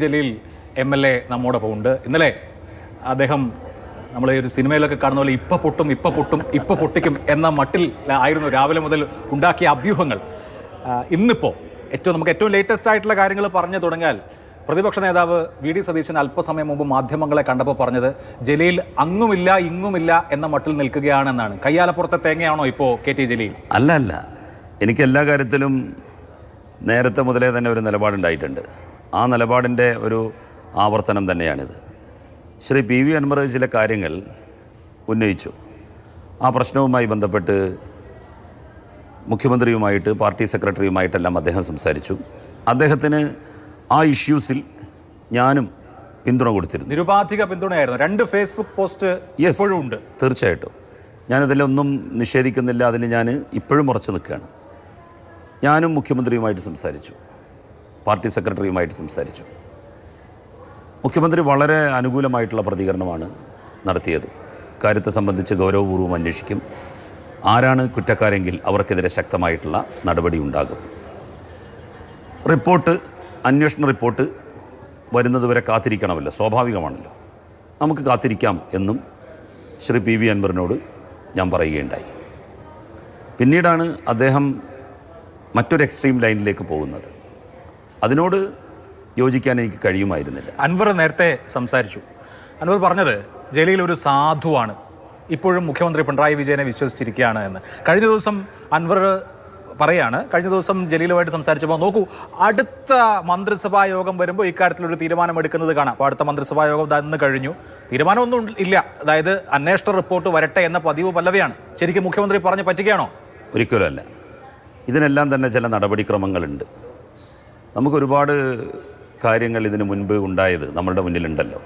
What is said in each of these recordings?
Jaleel MLA നമ്മോടൊപ്പം ഉണ്ട്. ഇന്നലെ അദ്ദേഹം നമ്മൾ ഒരു സിനിമയിലൊക്കെ കാണുന്ന പോലെ ഇപ്പം പൊട്ടിക്കും എന്ന മട്ടിൽ ആയിരുന്നു രാവിലെ മുതൽ ഉണ്ടാക്കിയ അഭ്യൂഹങ്ങൾ. ഇന്നിപ്പോൾ നമുക്ക് ഏറ്റവും ലേറ്റസ്റ്റ് ആയിട്ടുള്ള കാര്യങ്ങൾ പറഞ്ഞു തുടങ്ങിയാൽ പ്രതിപക്ഷ നേതാവ് VD സതീശൻ അല്പസമയം മുമ്പ് മാധ്യമങ്ങളെ കണ്ടപ്പോൾ പറഞ്ഞത് ജലീൽ അങ്ങുമില്ല ഇങ്ങുമില്ല എന്ന മട്ടിൽ നിൽക്കുകയാണെന്നാണ്. കയ്യാലപ്പുറത്തെ തേങ്ങയാണോ ഇപ്പോൾ KT ജലീൽ? അല്ല, എനിക്ക് എല്ലാ കാര്യത്തിലും നേരത്തെ മുതലേ തന്നെ ഒരു നിലപാടുണ്ടായിട്ടുണ്ട്. ആ നിലപാടിൻ്റെ ഒരു ആവർത്തനം തന്നെയാണിത്. ശ്രീ PV അൻവർ ചില കാര്യങ്ങൾ ഉന്നയിച്ചു. ആ പ്രശ്നവുമായി ബന്ധപ്പെട്ട് മുഖ്യമന്ത്രിയുമായിട്ട് പാർട്ടി സെക്രട്ടറിയുമായിട്ടെല്ലാം അദ്ദേഹം സംസാരിച്ചു. അദ്ദേഹത്തിന് ആ ഇഷ്യൂസിൽ ഞാനും പിന്തുണ കൊടുത്തിരുന്നു. നിരുപാധിക പിന്തുണയായിരുന്നു. 2 ഫേസ്ബുക്ക് പോസ്റ്റ് ഇപ്പോഴും ഉണ്ട്. തീർച്ചയായിട്ടും ഞാനതിലൊന്നും നിഷേധിക്കുന്നില്ല. അതിൽ ഞാൻ ഇപ്പോഴും ഉറച്ചു നിൽക്കുകയാണ്. ഞാനും മുഖ്യമന്ത്രിയുമായിട്ട് സംസാരിച്ചു, പാർട്ടി സെക്രട്ടറിയുമായിട്ട് സംസാരിച്ചു. മുഖ്യമന്ത്രി വളരെ അനുകൂലമായിട്ടുള്ള പ്രതികരണമാണ് നടത്തിയത്. കാര്യത്തെ സംബന്ധിച്ച് ഗൗരവപൂർവ്വം അന്വേഷിക്കും. ആരാണ് കുറ്റക്കാരെങ്കിൽ അവർക്കെതിരെ ശക്തമായിട്ടുള്ള നടപടി ഉണ്ടാകും. അന്വേഷണ റിപ്പോർട്ട് വരുന്നതുവരെ കാത്തിരിക്കണമല്ലോ, സ്വാഭാവികമാണല്ലോ. നമുക്ക് കാത്തിരിക്കാം എന്നും ശ്രീ PV അൻവറിനോട് ഞാൻ പറയുകയുണ്ടായി. പിന്നീടാണ് അദ്ദേഹം മറ്റൊരു എക്സ്ട്രീം ലൈനിലേക്ക് പോകുന്നത്. അതിനോട് യോജിക്കാൻ എനിക്ക് കഴിയുമായിരുന്നില്ല. അൻവർ നേരത്തെ സംസാരിച്ചു. അൻവർ പറഞ്ഞത് ജലീൽ ഒരു സാധുവാണ്, ഇപ്പോഴും മുഖ്യമന്ത്രി പിണറായി വിജയനെ വിശ്വസിച്ചിരിക്കുകയാണ് എന്ന്. കഴിഞ്ഞ ദിവസം അൻവർ പറയാണ്, കഴിഞ്ഞ ദിവസം ജലീലുമായിട്ട് സംസാരിച്ചപ്പോൾ നോക്കൂ, അടുത്ത മന്ത്രിസഭാ യോഗം വരുമ്പോൾ ഇക്കാര്യത്തിലൊരു തീരുമാനമെടുക്കുന്നത് കാണാം. അപ്പോൾ അടുത്ത മന്ത്രിസഭാ യോഗം ഇന്ന് കഴിഞ്ഞു, തീരുമാനമൊന്നും ഇല്ല. അതായത് അന്വേഷണ റിപ്പോർട്ട് വരട്ടെ എന്ന പതിവ് പല്ലവിയാണ്. ശരിക്കും മുഖ്യമന്ത്രി പറഞ്ഞ് പറ്റുകയാണോ? ഒരിക്കലുമല്ല. ഇതിനെല്ലാം തന്നെ ചില നടപടിക്രമങ്ങളുണ്ട്. നമുക്കൊരുപാട് കാര്യങ്ങൾ ഇതിനു മുൻപ് ഉണ്ടായത് നമ്മളുടെ മുന്നിലുണ്ടല്ലോ.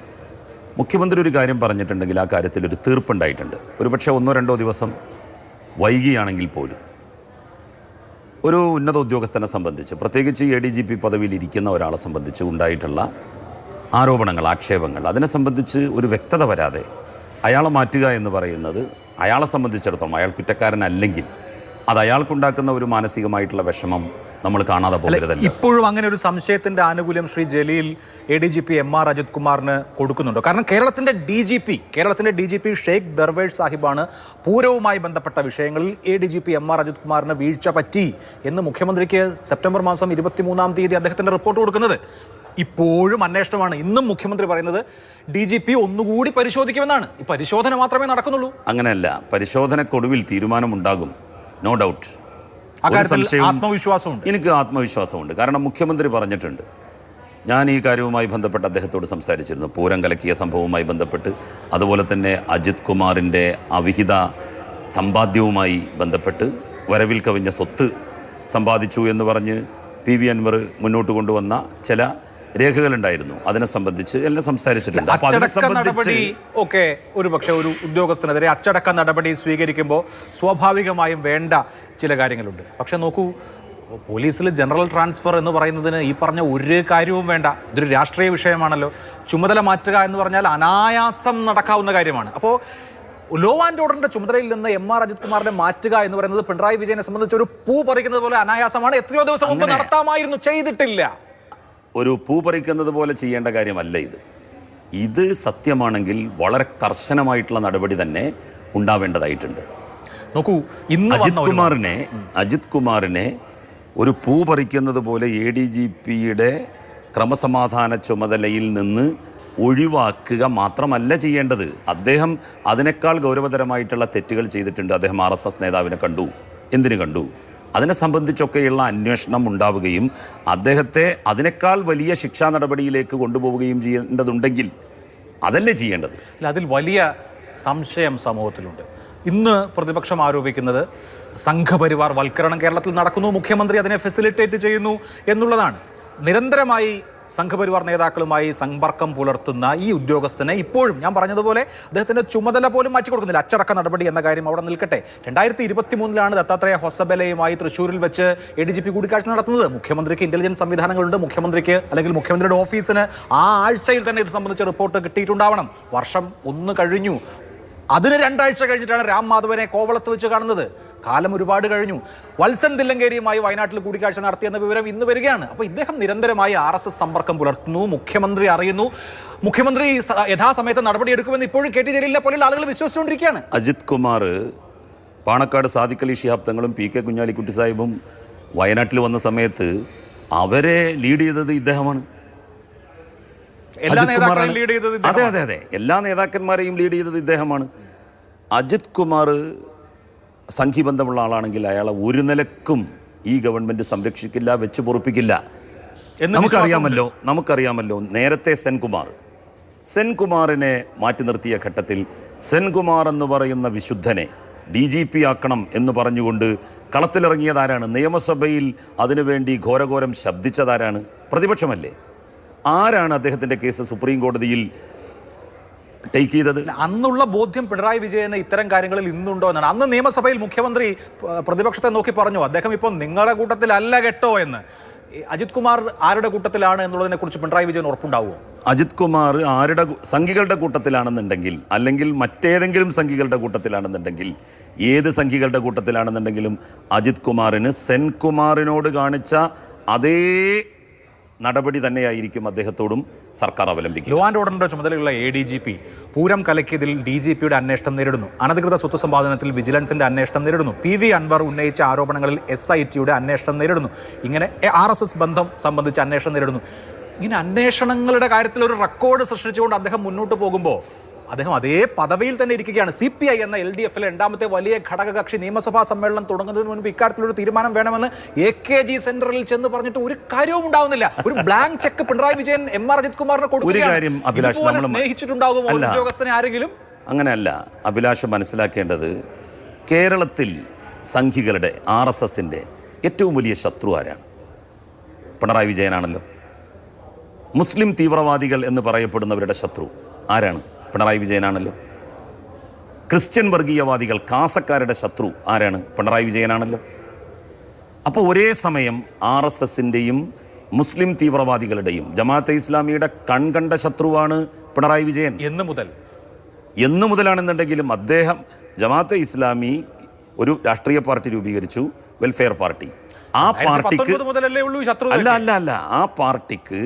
മുഖ്യമന്ത്രി ഒരു കാര്യം പറഞ്ഞിട്ടുണ്ടെങ്കിൽ ആ കാര്യത്തിൽ ഒരു തീർപ്പുണ്ടായിട്ടുണ്ട്. ഒരുപക്ഷെ 1-2 ദിവസം വൈകിയാണെങ്കിൽ പോലും ഒരു ഉന്നത ഉദ്യോഗസ്ഥനെ സംബന്ധിച്ച്, പ്രത്യേകിച്ച് ADGP പദവിയിൽ ഇരിക്കുന്ന ഒരാളെ സംബന്ധിച്ച് ഉണ്ടായിട്ടുള്ള ആരോപണങ്ങൾ, ആക്ഷേപങ്ങൾ, അതിനെ സംബന്ധിച്ച് ഒരു വ്യക്തത വരാതെ അയാളെ മാറ്റുക എന്ന് പറയുന്നത് അയാളെ സംബന്ധിച്ചിടത്തോളം, അയാൾ കുറ്റക്കാരനല്ലെങ്കിൽ അത് അയാൾക്കുണ്ടാക്കുന്ന ഒരു മാനസികമായിട്ടുള്ള വിഷമം നമ്മൾ കാണാതെ പോകരുതല്ല. ഇപ്പോഴും അങ്ങനെ ഒരു സംശയത്തിന്റെ ആനുകൂല്യം ശ്രീ ജലീൽ ADGP MR അജിത് കുമാറിന് കൊടുക്കുന്നുണ്ടോ? കാരണം കേരളത്തിന്റെ DGP ഷെയ്ഖ് ദർവേഷ് സാഹിബാണ് പൂരവുമായി ബന്ധപ്പെട്ട വിഷയങ്ങളിൽ ADGP MR അജിത് കുമാറിന് വീഴ്ച പറ്റി എന്ന് മുഖ്യമന്ത്രിക്ക് സെപ്റ്റംബർ മാസം 23-ാം തീയതി അദ്ദേഹത്തിന്റെ റിപ്പോർട്ട് കൊടുക്കുന്നത്. ഇപ്പോഴും അന്വേഷണമാണ്. ഇന്നും മുഖ്യമന്ത്രി പറയുന്നത് DGP ഒന്നുകൂടി പരിശോധിക്കുമെന്നാണ്. ഈ പരിശോധന മാത്രമേ നടക്കുന്നുള്ളൂ. അങ്ങനെയല്ല, പരിശോധനക്കൊടുവിൽ തീരുമാനമുണ്ടാകും, നോ ഡൗട്ട്. ആത്മവിശ്വാസമുണ്ട്, എനിക്ക് ആത്മവിശ്വാസമുണ്ട്. കാരണം മുഖ്യമന്ത്രി പറഞ്ഞിട്ടുണ്ട്. ഞാൻ ഈ കാര്യവുമായി ബന്ധപ്പെട്ട് അദ്ദേഹത്തോട് സംസാരിച്ചിരുന്നു. പൂരം കലക്കിയ സംഭവവുമായി ബന്ധപ്പെട്ട്, അതുപോലെ തന്നെ അജിത് കുമാറിൻ്റെ അവിഹിത സമ്പാദ്യവുമായി ബന്ധപ്പെട്ട് വരവിൽ കവിഞ്ഞ സ്വത്ത് സമ്പാദിച്ചു എന്ന് പറഞ്ഞ് PV അൻവർ മുന്നോട്ട് കൊണ്ടുവന്ന ചില രേഖകളുണ്ടായിരുന്നു. അതിനെ സംബന്ധിച്ച് എല്ലാം സംസാരിച്ചിട്ടുണ്ട്. ഒരു പക്ഷേ ഒരു ഉദ്യോഗസ്ഥനെതിരെ അച്ചടക്ക നടപടി സ്വീകരിക്കുമ്പോൾ സ്വാഭാവികമായും വേണ്ട ചില കാര്യങ്ങളുണ്ട്. പക്ഷെ നോക്കൂ, പോലീസിൽ ജനറൽ ട്രാൻസ്ഫർ എന്ന് പറയുന്നതിന് ഈ പറഞ്ഞ ഒരു കാര്യവും വേണ്ട. ഇതൊരു രാഷ്ട്രീയ വിഷയമാണല്ലോ. ചുമതല മാറ്റുക എന്ന് പറഞ്ഞാൽ അനായാസം നടക്കാവുന്ന കാര്യമാണ്. അപ്പോൾ ലോ ആൻഡ് ഓർഡറിന്റെ ചുമതലയിൽ നിന്ന് MR അജിത് കുമാറിനെ മാറ്റുക എന്ന് പറയുന്നത് പിണറായി വിജയനെ സംബന്ധിച്ച് ഒരു പൂ പറിക്കുന്നത് പോലെ അനായാസമാണ്. എത്രയോ ദിവസം മുമ്പ് നടത്താമായിരുന്നു, ചെയ്തിട്ടില്ല. ഒരു പൂ പറിക്കുന്നത് പോലെ ചെയ്യേണ്ട കാര്യമല്ല ഇത് സത്യമാണെങ്കിൽ വളരെ കർശനമായിട്ടുള്ള നടപടി തന്നെ ഉണ്ടാവേണ്ടതായിട്ടുണ്ട്. നോക്കൂ, അജിത് കുമാറിനെ ഒരു പൂ പറിക്കുന്നത് പോലെ ADGPയുടെ ക്രമസമാധാന ചുമതലയിൽ നിന്ന് ഒഴിവാക്കുക മാത്രമല്ല ചെയ്യേണ്ടത്. അദ്ദേഹം അതിനേക്കാൾ ഗൗരവതരമായിട്ടുള്ള തെറ്റുകൾ ചെയ്തിട്ടുണ്ട്. അദ്ദേഹം RSS നേതാവിനെ കണ്ടു. എന്തിനു കണ്ടു? അതിനെ സംബന്ധിച്ചൊക്കെയുള്ള അന്വേഷണം ഉണ്ടാവുകയും അദ്ദേഹത്തെ അതിനേക്കാൾ വലിയ ശിക്ഷാ നടപടിയിലേക്ക് കൊണ്ടുപോവുകയും ചെയ്യേണ്ടതുണ്ടെങ്കിൽ അതല്ലേ ചെയ്യേണ്ടത്. അതിൽ വലിയ സംശയം സമൂഹത്തിലുണ്ട്. ഇന്ന് പ്രതിപക്ഷം ആരോപിക്കുന്നത് സംഘപരിവാർ വൽക്കരണം കേരളത്തിൽ നടക്കുന്നു, മുഖ്യമന്ത്രി അതിനെ ഫെസിലിറ്റേറ്റ് ചെയ്യുന്നു എന്നുള്ളതാണ്. നിരന്തരമായി സംഘപരിവാർ നേതാക്കളുമായി സമ്പർക്കം പുലർത്തുന്ന ഈ ഉദ്യോഗസ്ഥനെ ഇപ്പോഴും ഞാൻ പറഞ്ഞതുപോലെ അദ്ദേഹത്തിൻ്റെ ചുമതല പോലും മാറ്റിക്കൊടുക്കുന്നില്ല. അച്ചടക്ക നടപടി എന്ന കാര്യം അവിടെ നിൽക്കട്ടെ. 2023-ലാണ് ദത്താത്രേയ ഹൊസബലയുമായി തൃശ്ശൂരിൽ വെച്ച് ADGP കൂടിക്കാഴ്ച നടത്തുന്നത്. മുഖ്യമന്ത്രിക്ക് ഇന്റലിജൻസ് സംവിധാനങ്ങളുണ്ട്. മുഖ്യമന്ത്രിക്ക് അല്ലെങ്കിൽ മുഖ്യമന്ത്രിയുടെ ഓഫീസിന് ആ ആഴ്ചയിൽ തന്നെ ഇത് സംബന്ധിച്ച റിപ്പോർട്ട് കിട്ടിയിട്ടുണ്ടാവണം. വർഷം 1 കഴിഞ്ഞു. അതിന് 2 ആഴ്ച കഴിഞ്ഞിട്ടാണ് രാം മാധവനെ കോവളത്ത് വെച്ച് കാണുന്നത്. കാലം ഒരുപാട് കഴിഞ്ഞു. വത്സൻ തില്ലങ്കേരിയുമായി വയനാട്ടിൽ കൂടിക്കാഴ്ച നടത്തിയെന്ന വിവരം ഇന്ന് വരികയാണ്. അപ്പോൾ ഇദ്ദേഹം നിരന്തരമായി RSS സമ്പർക്കം പുലർത്തുന്നു, മുഖ്യമന്ത്രി അറിയുന്നു, മുഖ്യമന്ത്രി യഥാസമയത്ത് നടപടിയെടുക്കുമെന്ന് ഇപ്പോഴും KT ജലീലിനെ പോലെയുള്ള ആളുകൾ വിശ്വസിച്ചുകൊണ്ടിരിക്കുകയാണ്. അജിത് കുമാർ, പാണക്കാട് സാദിഖ് അലി ശിഹാബ് തങ്ങളും PK കുഞ്ഞാലിക്കുട്ടി സാഹിബും വയനാട്ടിൽ വന്ന സമയത്ത് അവരെ ലീഡ് ചെയ്തത് ഇദ്ദേഹമാണ്. അതെ അതെ അതെ, എല്ലാ നേതാക്കന്മാരെയും ലീഡ് ചെയ്തത് ഇദ്ദേഹമാണ്. അജിത് കുമാർ സംഘിബന്ധമുള്ള ആളാണെങ്കിൽ അയാളെ ഒരു നിലക്കും ഈ ഗവൺമെന്റ് സംരക്ഷിക്കില്ല, വെച്ച് പൊറുപ്പിക്കില്ല. നമുക്കറിയാമല്ലോ നേരത്തെ സെൻകുമാറിനെ മാറ്റി നിർത്തിയ ഘട്ടത്തിൽ സെൻകുമാർ എന്ന് പറയുന്ന വിശുദ്ധനെ DGP ആക്കണം എന്ന് പറഞ്ഞുകൊണ്ട് കളത്തിലിറങ്ങിയതാരാണ്? നിയമസഭയിൽ അതിനുവേണ്ടി ഘോരഘോരം ശബ്ദിച്ചതാരാണ്? പ്രതിപക്ഷമല്ലേ? ആരാണ് അദ്ദേഹത്തിൻ്റെ കേസ് സുപ്രീം കോടതിയിൽ ടേക്ക് ചെയ്തത്? അന്നുള്ള ബോധ്യം പിണറായി വിജയന് ഇത്തരം കാര്യങ്ങളിൽ ഇന്നുണ്ടോ എന്നാണ്. അന്ന് നിയമസഭയിൽ മുഖ്യമന്ത്രി പ്രതിപക്ഷത്തെ നോക്കി പറഞ്ഞു, അദ്ദേഹം ഇപ്പോൾ നിങ്ങളുടെ കൂട്ടത്തിലല്ല കേട്ടോ എന്ന്. അജിത് കുമാർ ആരുടെ കൂട്ടത്തിലാണ് എന്നുള്ളതിനെ കുറിച്ച് പിണറായി വിജയൻ ഉറപ്പുണ്ടാവുമോ? അജിത് കുമാർ സംഘികളുടെ കൂട്ടത്തിലാണെന്നുണ്ടെങ്കിൽ, അല്ലെങ്കിൽ മറ്റേതെങ്കിലും സംഘികളുടെ കൂട്ടത്തിലാണെന്നുണ്ടെങ്കിൽ, ഏത് സംഘികളുടെ കൂട്ടത്തിലാണെന്നുണ്ടെങ്കിലും അജിത് കുമാറിന് സെൻകുമാറിനോട് കാണിച്ച അതേ നടപടി തന്നെയായിരിക്കും അദ്ദേഹത്തോടും സർക്കാർ അവലംബിക്കും. ലോ ആൻഡ് ഓർഡറിന്റെ ചുമതലയുള്ള ADGP പൂരം കലക്കിയതിൽ DGPയുടെ അന്വേഷണം നേരിടുന്നു. അനധികൃത സ്വത്ത് സമ്പാദനത്തിൽ വിജിലൻസിന്റെ അന്വേഷണം നേരിടുന്നു. PV അൻവർ ഉന്നയിച്ച ആരോപണങ്ങളിൽ SITയുടെ അന്വേഷണം നേരിടുന്നു. ഇങ്ങനെ RSS ബന്ധം സംബന്ധിച്ച് അന്വേഷണം നേരിടുന്നു. ഇങ്ങനെ അന്വേഷണങ്ങളുടെ കാര്യത്തിൽ ഒരു റെക്കോർഡ് സൃഷ്ടിച്ചുകൊണ്ട് അദ്ദേഹം മുന്നോട്ട് പോകുമ്പോൾ അദ്ദേഹം അതേ പദവിയിൽ തന്നെ ഇരിക്കുകയാണ്. CPI എന്ന LDFലെ രണ്ടാമത്തെ വലിയ ഘടകകക്ഷി നിയമസഭാ സമ്മേളനം തുടങ്ങുന്നതിന് മുൻപ് ഇക്കാര്യത്തിലൊരു തീരുമാനം വേണമെന്ന് AKG സെന്ററിൽ ചെന്ന് പറഞ്ഞിട്ട് ഒരു കാര്യവും ഉണ്ടാവുന്നില്ല. ഒരു blank cheque Pinarayi Vijayan MR Ajith കുമാറിനെ കൊടുക്കുകയാണ്. സ്നേഹിച്ചിട്ടുണ്ടാകുമോ ഉദ്യോഗസ്ഥനെ ആരെങ്കിലും? അങ്ങനെയല്ല അഭിലാഷ് മനസ്സിലാക്കേണ്ടത്. കേരളത്തിൽ സംഘികളുടെ RSSന്റെ ഏറ്റവും വലിയ ശത്രു ആരാണ്? പിണറായി വിജയനാണല്ലോ. മുസ്ലിം തീവ്രവാദികൾ എന്ന് പറയപ്പെടുന്നവരുടെ ശത്രു ആരാണ്? പിണറായി വിജയനാണല്ലോ. ക്രിസ്ത്യൻ വർഗീയവാദികൾ, കാസക്കാരുടെ ശത്രു ആരാണ്? പിണറായി വിജയനാണല്ലോ. അപ്പോൾ ഒരേ സമയം RSSന്റെയും മുസ്ലിം തീവ്രവാദികളുടെയും ജമാഅത്തെ ഇസ്ലാമിയുടെ കൺകണ്ട ശത്രുവാണ് പിണറായി വിജയൻ. എന്ന് മുതലാണെന്നുണ്ടെങ്കിലും അദ്ദേഹം ജമാഅത്തെ ഇസ്ലാമി ഒരു രാഷ്ട്രീയ പാർട്ടി രൂപീകരിച്ചു, വെൽഫെയർ പാർട്ടി. ആ പാർട്ടിക്ക് അല്ല ആ പാർട്ടിക്ക്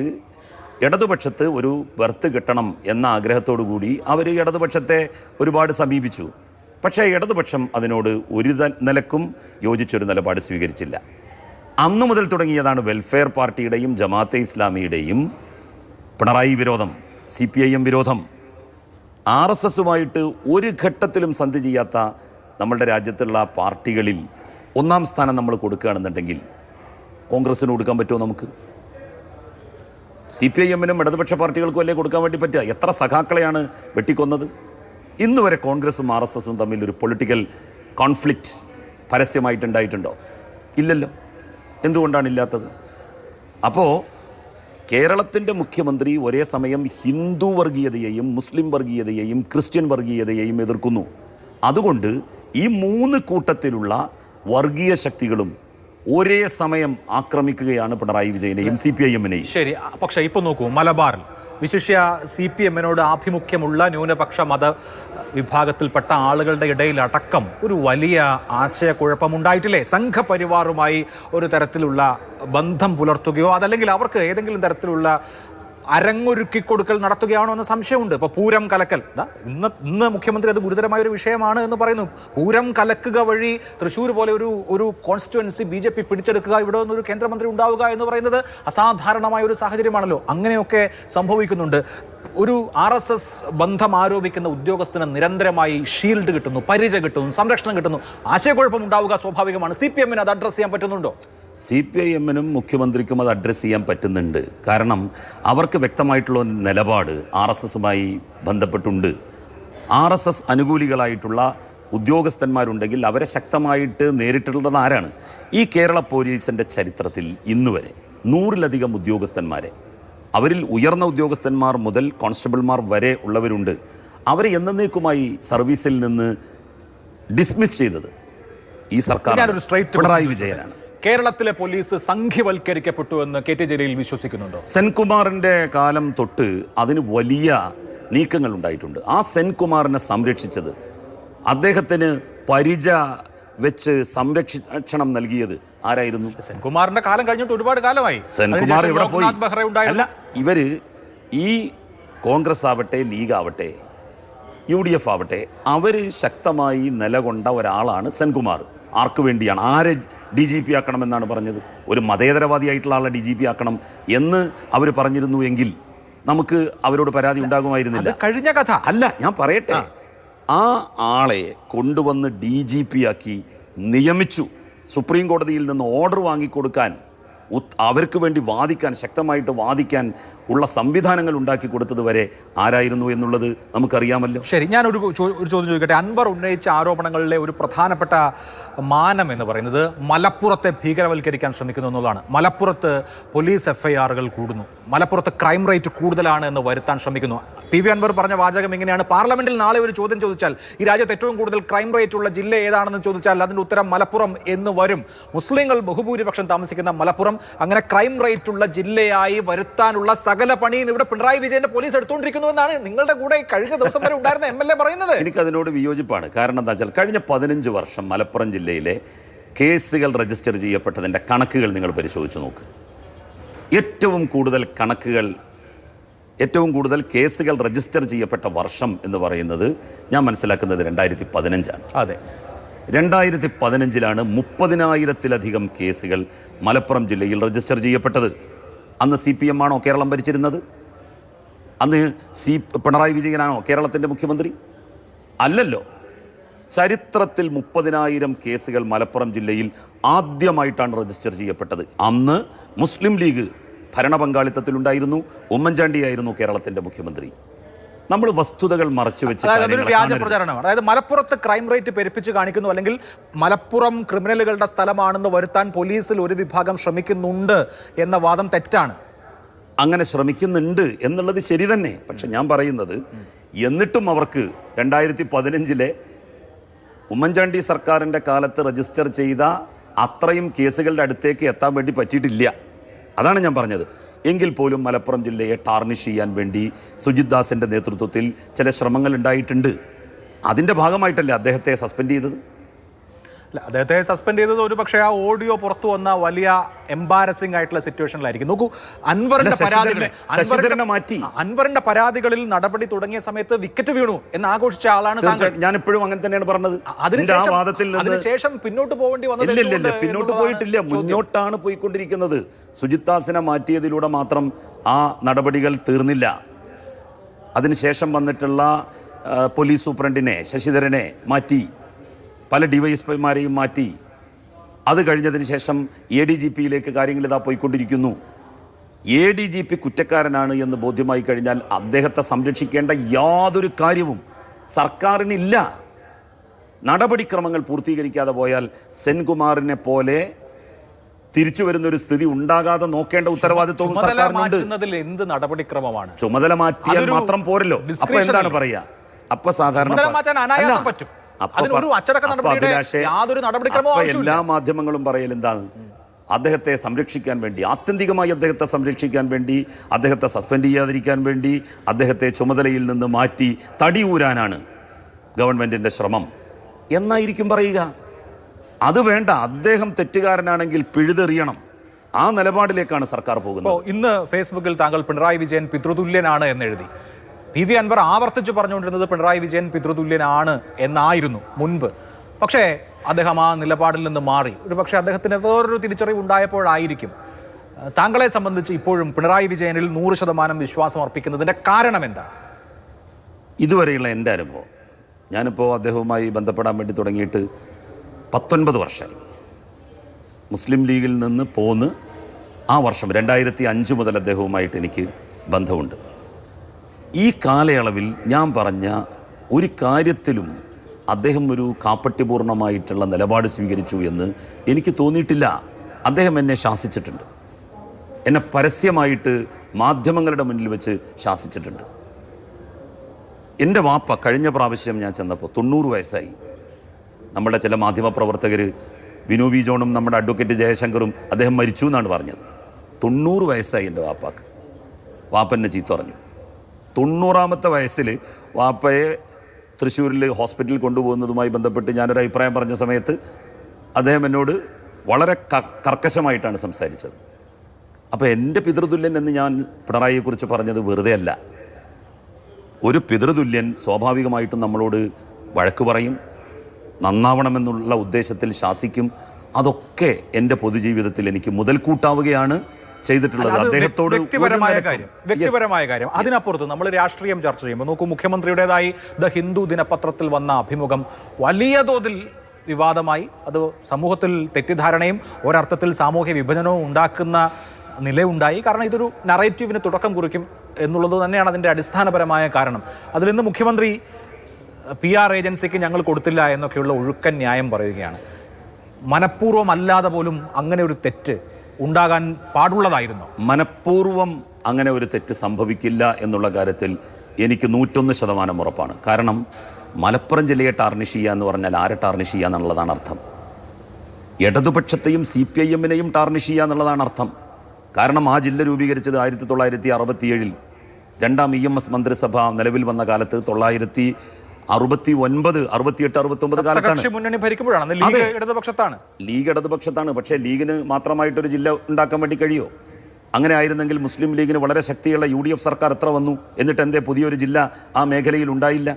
ഇടതുപക്ഷത്ത് ഒരു ബർത്ത് കിട്ടണം എന്ന ആഗ്രഹത്തോടു കൂടി അവർ ഇടതുപക്ഷത്തെ ഒരുപാട് സമീപിച്ചു. പക്ഷേ ഇടതുപക്ഷം അതിനോട് ഒരു നിലക്കും യോജിച്ചൊരു നിലപാട് സ്വീകരിച്ചില്ല. അന്നു മുതൽ തുടങ്ങിയതാണ് വെൽഫെയർ പാർട്ടിയുടെയും ജമാഅത്തെ ഇസ്ലാമിയുടെയും പിണറായി വിരോധം, CPIM വിരോധം. RSSുമായിട്ട് ഒരു ഘട്ടത്തിലും സന്ധി ചെയ്യാത്ത നമ്മളുടെ രാജ്യത്തുള്ള പാർട്ടികളിൽ ഒന്നാം സ്ഥാനം നമ്മൾ കൊടുക്കുകയാണെന്നുണ്ടെങ്കിൽ കോൺഗ്രസ്സിന് കൊടുക്കാൻ പറ്റുമോ? നമുക്ക് CPIMനും ഇടതുപക്ഷ പാർട്ടികൾക്കും അല്ലേ കൊടുക്കാൻ വേണ്ടി പറ്റുക? എത്ര സഖാക്കളെയാണ് വെട്ടിക്കൊന്നത്? ഇന്ന് വരെ കോൺഗ്രസും RSSും തമ്മിൽ ഒരു പൊളിറ്റിക്കൽ കോൺഫ്ലിക്റ്റ് പരസ്യമായിട്ടുണ്ടായിട്ടുണ്ടോ? ഇല്ലല്ലോ. എന്തുകൊണ്ടാണ് ഇല്ലാത്തത്? അപ്പോൾ കേരളത്തിൻ്റെ മുഖ്യമന്ത്രി ഒരേ സമയം ഹിന്ദു വർഗീയതയെയും മുസ്ലിം വർഗീയതയെയും ക്രിസ്ത്യൻ വർഗീയതയെയും എതിർക്കുന്നു. അതുകൊണ്ട് ഈ മൂന്ന് കൂട്ടത്തിലുള്ള വർഗീയ ശക്തികളും ഒരേ സമയം ആക്രമിക്കുകയാണ് പിണറായി വിജയനെയും CPIMനെയും. ശരി, പക്ഷേ ഇപ്പോൾ നോക്കൂ, മലബാറിൽ വിശിഷ്യ CPMനോട് ആഭിമുഖ്യമുള്ള ന്യൂനപക്ഷ മത വിഭാഗത്തിൽപ്പെട്ട ആളുകളുടെ ഇടയിലടക്കം ഒരു വലിയ ആശയക്കുഴപ്പമുണ്ടായിട്ടില്ലേ? സംഘപരിവാറുമായി ഒരു തരത്തിലുള്ള ബന്ധം പുലർത്തുകയോ അതല്ലെങ്കിൽ അവർക്ക് ഏതെങ്കിലും തരത്തിലുള്ള അരങ്ങൊരുക്കി കൊടുക്കൽ നടത്തുകയാണോ എന്ന സംശയമുണ്ട്. ഇപ്പോൾ പൂരം കലക്കൽ, ഇന്ന് മുഖ്യമന്ത്രി അത് ഗുരുതരമായ ഒരു വിഷയമാണ് എന്ന് പറയുന്നു. പൂരം കലക്കുക വഴി തൃശ്ശൂർ പോലെ ഒരു കോൺസ്റ്റിറ്റ്യുവൻസി BJP പിടിച്ചെടുക്കുക, ഇവിടെ നിന്നൊരു കേന്ദ്രമന്ത്രി ഉണ്ടാവുക എന്ന് പറയുന്നത് അസാധാരണമായ ഒരു സാഹചര്യമാണല്ലോ. അങ്ങനെയൊക്കെ സംഭവിക്കുന്നുണ്ട്. ഒരു RSS ബന്ധം ആരോപിക്കുന്ന ഉദ്യോഗസ്ഥന് നിരന്തരമായി ഷീൽഡ് കിട്ടുന്നു, പരിച കിട്ടുന്നു, സംരക്ഷണം കിട്ടുന്നു. ആശയക്കുഴപ്പം ഉണ്ടാവുക സ്വാഭാവികമാണ്. CPMന് അത് അഡ്രസ്സ് ചെയ്യാൻ പറ്റുന്നുണ്ടോ? CPIMനും മുഖ്യമന്ത്രിക്കും അത് അഡ്രസ്സ് ചെയ്യാൻ പറ്റുന്നുണ്ട്. കാരണം അവർക്ക് വ്യക്തമായിട്ടുള്ള നിലപാട് RSSുമായി ബന്ധപ്പെട്ടുണ്ട്. RSS അനുകൂലികളായിട്ടുള്ള ഉദ്യോഗസ്ഥന്മാരുണ്ടെങ്കിൽ അവരെ ശക്തമായിട്ട് നേരിട്ടുള്ളത് ആരാണ്? ഈ കേരള പോലീസിൻ്റെ ചരിത്രത്തിൽ ഇന്നുവരെ 100-ലധികം ഉദ്യോഗസ്ഥന്മാരെ, അവരിൽ ഉയർന്ന ഉദ്യോഗസ്ഥന്മാർ മുതൽ കോൺസ്റ്റബിൾമാർ വരെ ഉള്ളവരുണ്ട്, അവരെ എന്നേക്കുമായി സർവീസിൽ നിന്ന് ഡിസ്മിസ് ചെയ്തത് ഈ സർക്കാർ, പിണറായി വിജയനാണ്. കേരളത്തിലെ പോലീസ് സംഘിവൽക്കരിക്കപ്പെട്ടു എന്ന് KT ജലീൽ വിശ്വസിക്കുന്നുണ്ടോ? സെൻകുമാറിൻ്റെ കാലം തൊട്ട് അതിന് വലിയ നീക്കങ്ങൾ ഉണ്ടായിട്ടുണ്ട്. ആ സെൻകുമാറിനെ സംരക്ഷിച്ചത്, അദ്ദേഹത്തിന് പരിച വെച്ച് സംരക്ഷണം നൽകിയത് ആരായിരുന്നു? സെൻകുമാറിന്റെ കാലം കഴിഞ്ഞിട്ട് ഒരുപാട് കാലമായി. സെൻകുമാർ ഇവിടെ പോയി. ലോക്നാഥ് ബെഹ്റ ഉണ്ടായിരുന്നു. അല്ല, ഇവര് ഈ കോൺഗ്രസ് ആവട്ടെ, ലീഗ് ആവട്ടെ, UDF ആവട്ടെ, അവർ ശക്തമായി നിലകൊണ്ട ഒരാളാണ് സെൻകുമാർ. ആർക്ക് വേണ്ടിയാണ്? ആരെ DGP ആക്കണമെന്നാണ് പറഞ്ഞത്? ഒരു മതേതരവാദിയായിട്ടുള്ള ആളെ DGP ആക്കണം എന്ന് അവർ പറഞ്ഞിരുന്നു എങ്കിൽ നമുക്ക് അവരോട് പരാതി ഉണ്ടാകുമായിരുന്നില്ല. കഴിഞ്ഞ കഥ അല്ല, ഞാൻ പറയട്ടെ. ആ ആളെ കൊണ്ടുവന്ന് DGP ആക്കി നിയമിച്ചു. സുപ്രീം കോടതിയിൽ നിന്ന് ഓർഡർ വാങ്ങിക്കൊടുക്കാൻ, അവർക്ക് വേണ്ടി വാദിക്കാൻ, ശക്തമായിട്ട് വാദിക്കാൻ ഉള്ള സംവിധാനങ്ങൾ ഉണ്ടാക്കി കൊടുത്തത് വരെ ആരായിരുന്നു എന്നുള്ളത് നമുക്കറിയാമല്ലോ. ശരി, ഞാൻ ഒരു ചോദ്യം ചോദിക്കട്ടെ. അൻവർ ഉന്നയിച്ച ആരോപണങ്ങളിലെ ഒരു പ്രധാനപ്പെട്ട മാനം എന്ന് പറയുന്നത് മലപ്പുറത്തെ ഭീകരവൽക്കരിക്കാൻ ശ്രമിക്കുന്നു എന്നുള്ളതാണ്. മലപ്പുറത്ത് പോലീസ് FIR-കൾ കൂടുന്നു, മലപ്പുറത്ത് ക്രൈം റേറ്റ് കൂടുതലാണ് എന്ന് വരുത്താൻ ശ്രമിക്കുന്നു. PV അൻവർ പറഞ്ഞ വാചകം ഇങ്ങനെയാണ്: പാർലമെന്റിൽ നാളെ ഒരു ചോദ്യം ചോദിച്ചാൽ ഈ രാജ്യത്ത് ഏറ്റവും കൂടുതൽ ക്രൈം റേറ്റ് ഉള്ള ജില്ല ഏതാണെന്ന് ചോദിച്ചാൽ അതിൻ്റെ ഉത്തരം മലപ്പുറം എന്ന് വരും. മുസ്ലിങ്ങൾ ബഹുഭൂരിപക്ഷം താമസിക്കുന്ന മലപ്പുറം അങ്ങനെ ക്രൈം റേറ്റ് ഉള്ള ജില്ലയായി വരുത്താനുള്ള സകല പണിയും ഇവിടെ പിണറായി വിജയന്റെ പോലീസ് എടുത്തുകൊണ്ടിരിക്കുന്നു എന്നാണ് നിങ്ങളുടെ കൂടെ കഴിഞ്ഞ ദിവസം വരെ ഉണ്ടായിരുന്ന MLA പറയുന്നത്. എനിക്കതിനോട് വിയോജിപ്പാണ്. കാരണം എന്താ വെച്ചാൽ കഴിഞ്ഞ 15 വർഷം മലപ്പുറം ജില്ലയിലെ കേസുകൾ രജിസ്റ്റർ ചെയ്യപ്പെട്ടതിൻ്റെ കണക്കുകൾ നിങ്ങൾ പരിശോധിച്ച് നോക്ക്. ഏറ്റവും കൂടുതൽ കേസുകൾ രജിസ്റ്റർ ചെയ്യപ്പെട്ട വർഷം എന്ന് പറയുന്നത് ഞാൻ മനസ്സിലാക്കുന്നത് 2015ആണ്. അതെ, 2015-ലാണ് 30,000-ത്തിലധികം കേസുകൾ മലപ്പുറം ജില്ലയിൽ രജിസ്റ്റർ ചെയ്യപ്പെട്ടത്. അന്ന് CPM ആണോ കേരളം ഭരിച്ചിരുന്നത്? അന്ന് പിണറായി വിജയനാണോ കേരളത്തിൻ്റെ മുഖ്യമന്ത്രി? അല്ലല്ലോ. ചരിത്രത്തിൽ 30,000 കേസുകൾ മലപ്പുറം ജില്ലയിൽ ആദ്യമായിട്ടാണ് രജിസ്റ്റർ ചെയ്യപ്പെട്ടത്. അന്ന് മുസ്ലിം ലീഗ് ഭരണ പങ്കാളിത്തത്തിലുണ്ടായിരുന്നു. ഉമ്മൻചാണ്ടിയായിരുന്നു കേരളത്തിൻ്റെ മുഖ്യമന്ത്രി. നമ്മൾ വസ്തുതകൾ മറച്ചു വെച്ച് വ്യാജ പ്രചാരണമാണ്. അതായത് മലപ്പുറത്ത് ക്രൈം റേറ്റ് പെരുപ്പിച്ച് കാണിക്കുന്നു, അല്ലെങ്കിൽ മലപ്പുറം ക്രിമിനലുകളുടെ സ്ഥലമാണെന്ന് വരുത്താൻ പോലീസിൽ ഒരു വിഭാഗം ശ്രമിക്കുന്നുണ്ട് എന്ന വാദം തെറ്റാണ്. അങ്ങനെ ശ്രമിക്കുന്നുണ്ട് എന്നുള്ളത് ശരി തന്നെ. പക്ഷെ ഞാൻ പറയുന്നത്, എന്നിട്ടും അവർക്ക് 2015-ലെ ഉമ്മൻചാണ്ടി സർക്കാരിൻ്റെ കാലത്ത് രജിസ്റ്റർ ചെയ്ത അത്രയും കേസുകളുടെ അടുത്തേക്ക് എത്താൻ വേണ്ടി പറ്റിയിട്ടില്ല. അതാണ് ഞാൻ പറഞ്ഞത്. എങ്കിൽ പോലും മലപ്പുറം ജില്ലയെ ടാർണിഷ് ചെയ്യാൻ വേണ്ടി സുജിത് ദാസിൻ്റെ നേതൃത്വത്തിൽ ചില ശ്രമങ്ങൾ ഉണ്ടായിട്ടുണ്ട്. അതിൻ്റെ ഭാഗമായിട്ടല്ലേ അദ്ദേഹത്തെ സസ്പെൻഡ് ചെയ്തത്? അദ്ദേഹത്തെ സസ്പെൻഡ് ചെയ്തത് ഒരു പക്ഷേ ആ ഓഡിയോ പുറത്തു വന്ന വലിയ എംബാരസിംഗ് ആയിട്ടുള്ള സിറ്റുവേഷനിലായിരിക്കും. നോക്കൂ, അൻവറിന്റെ പരാതികളിൽ നടപടി തുടങ്ങിയ സമയത്ത് വിക്കറ്റ് വീണു എന്ന് ആഘോഷിച്ച ആളാണ്. ഞാൻ ഇപ്പോഴും അങ്ങനെ തന്നെയാണ് പറഞ്ഞത്. അതിനുശേഷം പിന്നോട്ട് പോകേണ്ടി വന്നത്? ഇല്ല, പിന്നോട്ട് പോയിട്ടില്ല, മുന്നോട്ടാണ് പോയിക്കൊണ്ടിരിക്കുന്നത്. സുജിത് ദാസിനെ മാറ്റിയതിലൂടെ മാത്രം ആ നടപടികൾ തീർന്നില്ല. അതിനുശേഷം വന്നിട്ടുള്ള പോലീസ് സൂപ്രണ്ടിനെ, ശശിധരനെ മാറ്റി, പല DYSPമാരെയും മാറ്റി. അത് കഴിഞ്ഞതിന് ശേഷം ADGP-യിലേക്ക് കാര്യങ്ങൾ ഇതാ പോയിക്കൊണ്ടിരിക്കുന്നു. ADGP കുറ്റക്കാരനാണ് എന്ന് ബോധ്യമായി കഴിഞ്ഞാൽ അദ്ദേഹത്തെ സംരക്ഷിക്കേണ്ട യാതൊരു കാര്യവും സർക്കാരിനില്ല. നടപടിക്രമങ്ങൾ പൂർത്തീകരിക്കാതെ പോയാൽ സെൻകുമാറിനെ പോലെ തിരിച്ചു വരുന്നൊരു സ്ഥിതി ഉണ്ടാകാതെ നോക്കേണ്ട ഉത്തരവാദിത്വവും സർക്കാരിനുണ്ട്. എന്ത് നടപടിക്രമമാണ്? ചുമതല മാറ്റിയാൽ മാത്രം പോരല്ലോ. അപ്പൊ എന്താണ് പറയാ? അപ്പൊ സാധാരണ എല്ലാ മാധ്യമങ്ങളും പറയൽ എന്താണ്? അദ്ദേഹത്തെ സംരക്ഷിക്കാൻ വേണ്ടി, ആത്യന്തികമായി അദ്ദേഹത്തെ സംരക്ഷിക്കാൻ വേണ്ടി, അദ്ദേഹത്തെ സസ്പെൻഡ് ചെയ്യാതിരിക്കാൻ വേണ്ടി, അദ്ദേഹത്തെ ചുമതലയിൽ നിന്ന് മാറ്റി തടിയൂരാനാണ് ഗവൺമെൻറ്റിൻ്റെ ശ്രമം എന്നായിരിക്കും പറയുക. അത് വേണ്ട. അദ്ദേഹം തെറ്റുകാരനാണെങ്കിൽ പിഴുതെറിയണം. ആ നിലപാടിലേക്കാണ് സർക്കാർ പോകുന്നത്. ഇന്ന് ഫേസ്ബുക്കിൽ താങ്കൾ പിണറായി വിജയൻ പിതൃതുല്യനാണ് എന്നെഴുതി. PV അൻവർ ആവർത്തിച്ച് പറഞ്ഞുകൊണ്ടിരുന്നത് പിണറായി വിജയൻ പിതൃതുല്യനാണ് എന്നായിരുന്നു മുൻപ്. പക്ഷേ അദ്ദേഹം ആ നിലപാടിൽ നിന്ന് മാറി. ഒരു പക്ഷേ അദ്ദേഹത്തിന് വേറൊരു തിരിച്ചറിവ് ഉണ്ടായപ്പോഴായിരിക്കും. താങ്കളെ സംബന്ധിച്ച് ഇപ്പോഴും പിണറായി വിജയനിൽ 100% വിശ്വാസം അർപ്പിക്കുന്നതിൻ്റെ കാരണം എന്താണ്? ഇതുവരെയുള്ള എൻ്റെ അനുഭവം, ഞാനിപ്പോൾ അദ്ദേഹവുമായി ബന്ധപ്പെടാൻ വേണ്ടി തുടങ്ങിയിട്ട് 19 വർഷമായി. മുസ്ലിം ലീഗിൽ നിന്ന് പോന്ന് ആ വർഷം 2005 മുതൽ അദ്ദേഹവുമായിട്ട് എനിക്ക് ബന്ധമുണ്ട്. ഈ കാലയളവിൽ ഞാൻ പറഞ്ഞ ഒരു കാര്യത്തിലും അദ്ദേഹം ഒരു കാപ്പട്യപൂർണമായിട്ടുള്ള നിലപാട് സ്വീകരിച്ചു എന്ന് എനിക്ക് തോന്നിയിട്ടില്ല. അദ്ദേഹം എന്നെ ശാസിച്ചിട്ടുണ്ട്. എന്നെ പരസ്യമായിട്ട് മാധ്യമങ്ങളുടെ മുന്നിൽ വെച്ച് ശാസിച്ചിട്ടുണ്ട്. എൻ്റെ വാപ്പ കഴിഞ്ഞ പ്രാവശ്യം ഞാൻ ചെന്നപ്പോൾ 90 വയസ്സായി. നമ്മുടെ ചില മാധ്യമപ്രവർത്തകർ വിനു വി ജോണും നമ്മുടെ അഡ്വക്കേറ്റ് ജയശങ്കറും അദ്ദേഹം മരിച്ചു എന്നാണ് പറഞ്ഞത്. 90 വയസ്സായി എൻ്റെ വാപ്പാക്ക്. വാപ്പന്നെ ചീത്ത പറഞ്ഞു. 90ാമത്തെ വയസ്സിൽ വാപ്പയെ തൃശ്ശൂരിൽ ഹോസ്പിറ്റലിൽ കൊണ്ടുപോകുന്നതുമായി ബന്ധപ്പെട്ട് ഞാനൊരു അഭിപ്രായം പറഞ്ഞ സമയത്ത് അദ്ദേഹം എന്നോട് വളരെ കർക്കശമായിട്ടാണ് സംസാരിച്ചത്. അപ്പോൾ എൻ്റെ പിതൃതുല്യൻ എന്ന് ഞാൻ പിണറായിയെക്കുറിച്ച് പറഞ്ഞത് വെറുതെ അല്ല. ഒരു പിതൃതുല്യൻ സ്വാഭാവികമായിട്ടും നമ്മളോട് വഴക്ക് പറയും, നന്നാവണമെന്നുള്ള ഉദ്ദേശത്തിൽ ശാസിക്കും. അതൊക്കെ എൻ്റെ പൊതുജീവിതത്തിൽ എനിക്ക് മുതൽക്കൂട്ടാവുകയാണ് ചെയ്തിട്ടുള്ളത്. അദ്ദേഹത്തോട് വ്യക്തിപരമായ കാര്യം. അതിനപ്പുറത്ത് നമ്മൾ രാഷ്ട്രീയം ചർച്ച ചെയ്യുമ്പോൾ നോക്കൂ, മുഖ്യമന്ത്രിയുടേതായി ദ ഹിന്ദു ദിനപത്രത്തിൽ വന്ന അഭിമുഖം വലിയ തോതിൽ വിവാദമായി. അത് സമൂഹത്തിൽ തെറ്റിദ്ധാരണയും ഒരർത്ഥത്തിൽ സാമൂഹ്യ വിഭജനവും ഉണ്ടാക്കുന്ന നിലയുണ്ടായി. കാരണം ഇതൊരു നറേറ്റീവിന് തുടക്കം കുറിക്കും എന്നുള്ളത് തന്നെയാണ് അതിൻ്റെ അടിസ്ഥാനപരമായ കാരണം. അതിൽ നിന്ന് മുഖ്യമന്ത്രി PR ഏജൻസിക്ക് ഞങ്ങൾ കൊടുത്തില്ല എന്നൊക്കെയുള്ള ഒഴുക്കൻ ന്യായം പറയുകയാണ്. മനഃപൂർവ്വമല്ലാതെ പോലും അങ്ങനെ ഒരു തെറ്റ് ഉണ്ടാകാൻ പാടുള്ളതായിരുന്നു. മനഃപൂർവ്വം അങ്ങനെ ഒരു തെറ്റ് സംഭവിക്കില്ല എന്നുള്ള കാര്യത്തിൽ എനിക്ക് 101% ഉറപ്പാണ്. കാരണം മലപ്പുറം ജില്ലയെ ടാർണിഷ് ചെയ്യുക എന്ന് പറഞ്ഞാൽ ആരെ ടാർണിഷ് ചെയ്യുക എന്നുള്ളതാണ് അർത്ഥം. ഇടതുപക്ഷത്തെയും CPIM-നെയും ടാർണിഷ് ചെയ്യുക എന്നുള്ളതാണ് അർത്ഥം. കാരണം ആ ജില്ല രൂപീകരിച്ചത് 1967 രണ്ടാം EMS മന്ത്രിസഭ നിലവിൽ വന്ന കാലത്ത് 1969, 68, 69 കാലത്താണ്. മുന്നണി ഭരിക്കുമ്പോഴാണ് ലീഗ് ഇടതുപക്ഷത്താണ്. ലീഗ് ഇടതുപക്ഷത്താണ്. പക്ഷേ ലീഗിന് മാത്രമായിട്ടൊരു ജില്ല ഉണ്ടാക്കാൻ വേണ്ടി കഴിയുമോ? അങ്ങനെ ആയിരുന്നെങ്കിൽ മുസ്ലിം ലീഗിന് വളരെ ശക്തിയുള്ള UDF സർക്കാർ എത്ര വന്നു? എന്നിട്ട് എന്തേ പുതിയൊരു ജില്ല ആ മേഖലയിൽ ഉണ്ടായില്ല?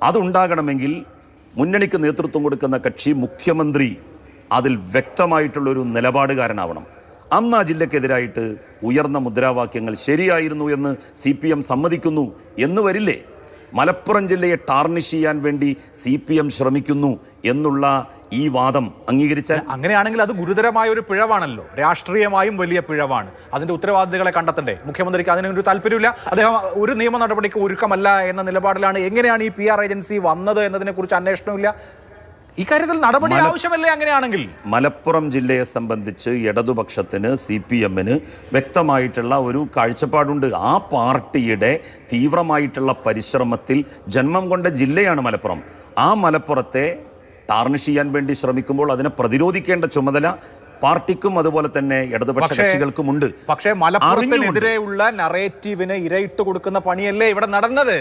അതുണ്ടാകണമെങ്കിൽ മുന്നണിക്ക് നേതൃത്വം കൊടുക്കുന്ന കക്ഷി, മുഖ്യമന്ത്രി അതിൽ വ്യക്തമായിട്ടുള്ളൊരു നിലപാടുകാരനാവണം. അന്ന് ആ ജില്ലക്കെതിരായിട്ട് ഉയർന്ന മുദ്രാവാക്യങ്ങൾ ശരിയായിരുന്നു എന്ന് CPM സമ്മതിക്കുന്നു എന്ന് വരില്ലേ? മലപ്പുറം ജില്ലയെ ടാർണിഷ് ചെയ്യാൻ വേണ്ടി CPM ശ്രമിക്കുന്നു എന്നുള്ള ഈ വാദം അംഗീകരിച്ചാൽ, അങ്ങനെയാണെങ്കിൽ അത് ഗുരുതരമായ ഒരു പിഴവാണല്ലോ. രാഷ്ട്രീയമായും വലിയ പിഴവാണ്. അതിന്റെ ഉത്തരവാദികളെ കണ്ടെത്തണ്ടേ? മുഖ്യമന്ത്രിക്ക് അതിനൊരു താല്പര്യമില്ല. അദ്ദേഹം ഒരു നിയമ നടപടിക്ക് ഒരുക്കമല്ല എന്ന നിലപാടിലാണ്. എങ്ങനെയാണ് ഈ PR ഏജൻസി വന്നത് എന്നതിനെ കുറിച്ച് അന്വേഷണമില്ല. ഇക്കാര്യത്തിൽ നടപടി ആവശ്യമല്ലേ? അങ്ങനെയാണെങ്കിൽ മലപ്പുറം ജില്ലയെ സംബന്ധിച്ച് ഇടതുപക്ഷത്തിന്, CPM-ന് വ്യക്തമായിട്ടുള്ള ഒരു കാഴ്ചപ്പാടുണ്ട്. ആ പാർട്ടിയുടെ തീവ്രമായിട്ടുള്ള പരിശ്രമത്തിൽ ജന്മം കൊണ്ട ജില്ലയാണ് മലപ്പുറം. ആ മലപ്പുറത്തെ ടാർണിഷ് ചെയ്യാൻ വേണ്ടി ശ്രമിക്കുമ്പോൾ അതിനെ പ്രതിരോധിക്കേണ്ട ചുമതല പാർട്ടിക്കും അതുപോലെ തന്നെ ഇടതുപക്ഷ കക്ഷികൾക്കുമുണ്ട്. പക്ഷേ മലപ്പുറത്തിനെതിരെയുള്ള നറേറ്റീവിന് ഇരയിട്ട് കൊടുക്കുന്ന പണിയല്ലേ ഇവിടെ നടന്നത്?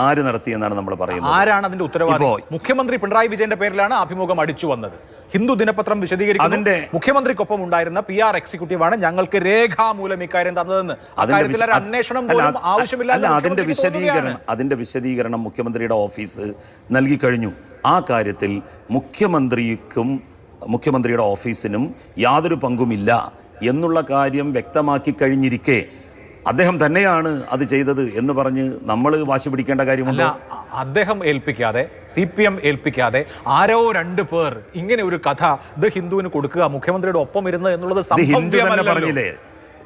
ആര് നടത്തിയെന്നാണ് നമ്മൾ പറയുന്നത്? ആരാണ് അതിന്റെ ഉത്തരവാദി? മുഖ്യമന്ത്രി പിണറായി വിജയന്റെ പേരിലാണ് അഭിമുഖം അടിച്ചു വന്നത്. ഹിന്ദു ദിനപത്രം വിശദീകരിക്കുന്നു, മുഖ്യമന്ത്രിക്കൊപ്പം ഉണ്ടായിരുന്ന PR എക്സിക്യൂട്ടീവാണ് ഞങ്ങൾക്ക് രേഖാമൂലം ഇക്കാര്യം തന്നതെന്ന്. അക്കാര്യത്തിൽ ഒരു അന്വേഷണം പോലും ആവശ്യമില്ല. അതിന്റെ വിശദീകരണം മുഖ്യമന്ത്രിയുടെ ഓഫീസ് നൽകി കഴിഞ്ഞു. ആ കാര്യത്തിൽ മുഖ്യമന്ത്രിയുടെ ഓഫീസിനും യാതൊരു പങ്കുമില്ല എന്നുള്ള കാര്യം വ്യക്തമാക്കി കഴിഞ്ഞിരിക്കെ അദ്ദേഹം തന്നെയാണ് അത് ചെയ്തത് എന്ന് പറഞ്ഞ് നമ്മൾ വാശി പിടിക്കേണ്ട കാര്യമുണ്ടോ? അദ്ദേഹം ഏൽപ്പിക്കാതെ, CPM ഏൽപ്പിക്കാതെ ആരോ 2 പേർ ഇങ്ങനെ ഒരു കഥ ദ ഹിന്ദുവിന് കൊടുക്കുക, മുഖ്യമന്ത്രിയുടെ ഒപ്പം ഇരുന്ന് എന്നുള്ളത് പറഞ്ഞില്ലേ?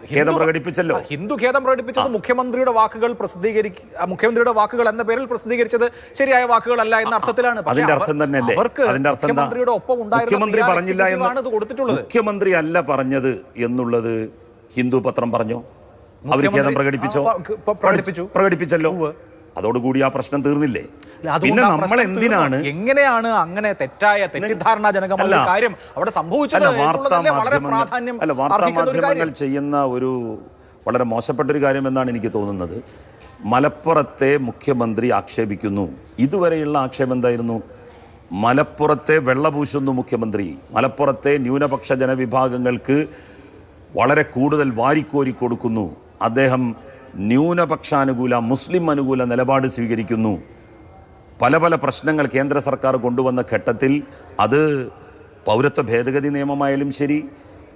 ഖേദം പ്രകടിപ്പിച്ചല്ലോ. ഹിന്ദു ഖേദം പ്രകടിപ്പിച്ചത് മുഖ്യമന്ത്രിയുടെ വാക്കുകൾ മുഖ്യമന്ത്രിയുടെ വാക്കുകൾ എന്ന പേരിൽ പ്രസിദ്ധീകരിച്ചത് ശരിയായ വാക്കുകളല്ല എന്ന അർത്ഥത്തിലാണ്. അതിന്റെ അർത്ഥം തന്നെയല്ലേ? അതിന്റെ അർത്ഥം മുഖ്യമന്ത്രിയുടെ ഒപ്പം മുഖ്യമന്ത്രി പറഞ്ഞില്ല എന്നാണ് കൊടുത്തിട്ടുള്ളത്. മുഖ്യമന്ത്രി അല്ല പറഞ്ഞത് എന്നുള്ളത് ഹിന്ദു പത്രം പറഞ്ഞോ? അവർ ഖേദം പ്രകടിപ്പിച്ചല്ലോ. അതോടുകൂടി ആ പ്രശ്നം തീർന്നില്ലേ? പിന്നെ നമ്മൾ എന്തിനാണ്, എങ്ങനെയാണ് അങ്ങനെ തെറ്റിദ്ധാരണാജനകമായ കാര്യം അവിടെ സംഭവിച്ചത്? വാർത്താ മാധ്യമങ്ങൾ ചെയ്യുന്ന ഒരു വളരെ മോശപ്പെട്ടൊരു കാര്യം എന്നാണ് എനിക്ക് തോന്നുന്നത്. മലപ്പുറത്തെ മുഖ്യമന്ത്രി ആക്ഷേപിക്കുന്നു. ഇതുവരെയുള്ള ആക്ഷേപം എന്തായിരുന്നു? മലപ്പുറത്തെ വെള്ളപൂശുന്നു മുഖ്യമന്ത്രി, മലപ്പുറത്തെ ന്യൂനപക്ഷ ജനവിഭാഗങ്ങൾക്ക് വളരെ കൂടുതൽ വാരിക്കോരി കൊടുക്കുന്നു, അദ്ദേഹം ന്യൂനപക്ഷാനുകൂല, മുസ്ലിം അനുകൂല നിലപാട് സ്വീകരിക്കുന്നു. പല പ്രശ്നങ്ങൾ കേന്ദ്ര സർക്കാർ കൊണ്ടുവന്ന ഘട്ടത്തിൽ അത് പൗരത്വ ഭേദഗതി നിയമമായാലും ശരി,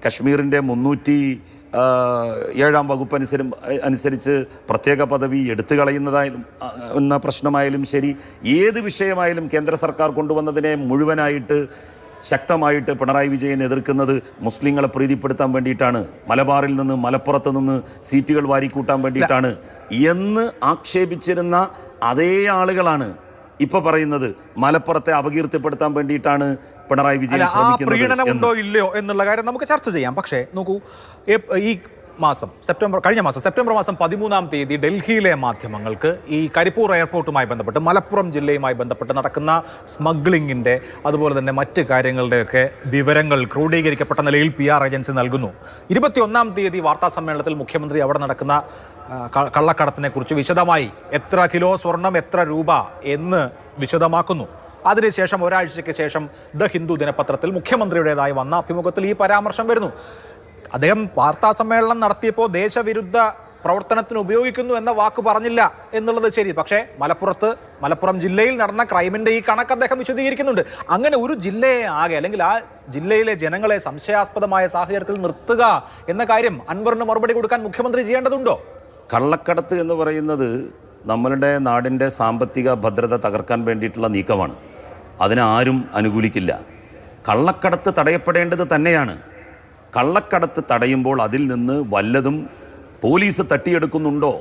കശ്മീരിൻ്റെ 307 വകുപ്പ് അനുസരിച്ച് പ്രത്യേക പദവി എടുത്തു കളയുന്നതായാലും എന്ന പ്രശ്നമായാലും ശരി, ഏത് വിഷയമായാലും കേന്ദ്ര സർക്കാർ കൊണ്ടുവന്നതിനെ മുഴുവനായിട്ട് ശക്തമായിട്ട് പിണറായി വിജയൻ എതിർക്കുന്നത് മുസ്ലിങ്ങളെ പ്രീതിപ്പെടുത്താൻ വേണ്ടിയിട്ടാണ്, മലബാറിൽ നിന്ന് മലപ്പുറത്ത് നിന്ന് സീറ്റുകൾ വാരിക്കൂട്ടാൻ വേണ്ടിയിട്ടാണ് എന്ന് ആക്ഷേപിച്ചിരുന്ന അതേ ആളുകളാണ് ഇപ്പൊ പറയുന്നത് മലപ്പുറത്തെ അപകീർത്തിപ്പെടുത്താൻ വേണ്ടിയിട്ടാണ് പിണറായി വിജയൻ ശ്രമിക്കുന്നത്. പ്രീണനമുണ്ടോ ഇല്ലയോ എന്നുള്ള കാര്യം നമുക്ക് ചർച്ച ചെയ്യാം. പക്ഷേ നോക്കൂ, കഴിഞ്ഞ മാസം സെപ്റ്റംബർ മാസം 13-ാം തീയതി ഡൽഹിയിലെ മാധ്യമങ്ങൾക്ക് ഈ കരിപ്പൂർ എയർപോർട്ടുമായി ബന്ധപ്പെട്ട്, മലപ്പുറം ജില്ലയുമായി ബന്ധപ്പെട്ട് നടക്കുന്ന സ്മഗ്ലിങ്ങിൻ്റെ അതുപോലെ തന്നെ മറ്റ് കാര്യങ്ങളുടെയൊക്കെ വിവരങ്ങൾ ക്രോഡീകരിക്കപ്പെട്ട നിലയിൽ PR ഏജൻസി നൽകുന്നു. 21-ാം തീയതി വാർത്താ സമ്മേളനത്തിൽ മുഖ്യമന്ത്രി അവിടെ നടക്കുന്ന കള്ളക്കടത്തിനെ കുറിച്ച് വിശദമായി എത്ര കിലോ സ്വർണം, എത്ര രൂപ എന്ന് വിശദമാക്കുന്നു. അതിനുശേഷം ഒരാഴ്ചയ്ക്ക് ശേഷം ദ ഹിന്ദു ദിനപത്രത്തിൽ മുഖ്യമന്ത്രിയുടേതായി വന്ന അഭിമുഖത്തിൽ ഈ പരാമർശം വരുന്നു. അദ്ദേഹം വാർത്താ സമ്മേളനം നടത്തിയപ്പോൾ ദേശവിരുദ്ധ പ്രവർത്തനത്തിന് ഉപയോഗിക്കുന്നു എന്ന വാക്ക് പറഞ്ഞില്ല എന്നുള്ളത് ശരി. പക്ഷേ മലപ്പുറം ജില്ലയിൽ നടന്ന ക്രൈമിന്റെ ഈ കണക്ക് അദ്ദേഹം വിശദീകരിക്കുന്നുണ്ട്. അങ്ങനെ ഒരു ജില്ലയെ ആകെ അല്ലെങ്കിൽ ആ ജില്ലയിലെ ജനങ്ങളെ സംശയാസ്പദമായ സാഹചര്യത്തിൽ നിർത്തുക എന്ന കാര്യം അൻവറിന് മറുപടി കൊടുക്കാൻ മുഖ്യമന്ത്രി ചെയ്യേണ്ടതുണ്ടോ? കള്ളക്കടത്ത് എന്ന് പറയുന്നത് നമ്മളുടെ നാടിൻ്റെ സാമ്പത്തിക ഭദ്രത തകർക്കാൻ വേണ്ടിയിട്ടുള്ള നീക്കമാണ്. അതിനെ ആരും അനുകൂലിക്കില്ല. കള്ളക്കടത്ത് തടയപ്പെടേണ്ടത് തന്നെയാണ്. കള്ളക്കടത്ത് തടയുമ്പോൾ അതിൽ നിന്ന് വല്ലതും പോലീസ് തട്ടിയെടുക്കുന്നുണ്ടോ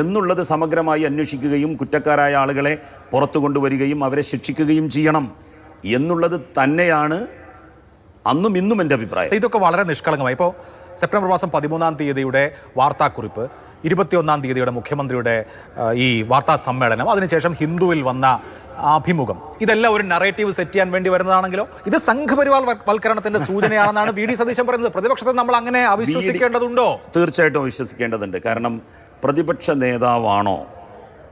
എന്നുള്ളത് സമഗ്രമായി അന്വേഷിക്കുകയും കുറ്റക്കാരായ ആളുകളെ പുറത്തു കൊണ്ടുവരികയും അവരെ ശിക്ഷിക്കുകയും ചെയ്യണം എന്നുള്ളത് തന്നെയാണ് അന്നും ഇന്നും എൻ്റെ അഭിപ്രായം. ഇതൊക്കെ വളരെ നിഷ്കളങ്കമായി. ഇപ്പോൾ സെപ്റ്റംബർ മാസം 13-ാം തീയതിയുടെ വാർത്താക്കുറിപ്പ്, 21-ാം തീയതിയുടെ മുഖ്യമന്ത്രിയുടെ ഈ വാർത്താ സമ്മേളനം, അതിനുശേഷം ഹിന്ദുവിൽ വന്ന അഭിമുഖം, ഇതെല്ലാം ഒരു നറേറ്റീവ് സെറ്റ് ചെയ്യാൻ വേണ്ടി വരുന്നതാണെങ്കിലോ ഇത് സംഘപരിവാർ വൽക്കരണത്തിന്റെ സൂചനയാണെന്നാണ് വി ഡി സതീശൻ പറയുന്നത്. പ്രതിപക്ഷത്തെ നമ്മൾ അങ്ങനെ അവിശ്വസിക്കേണ്ടതുണ്ടോ? തീർച്ചയായിട്ടും വിശ്വസിക്കേണ്ടതുണ്ട്. കാരണം പ്രതിപക്ഷ നേതാവാണോ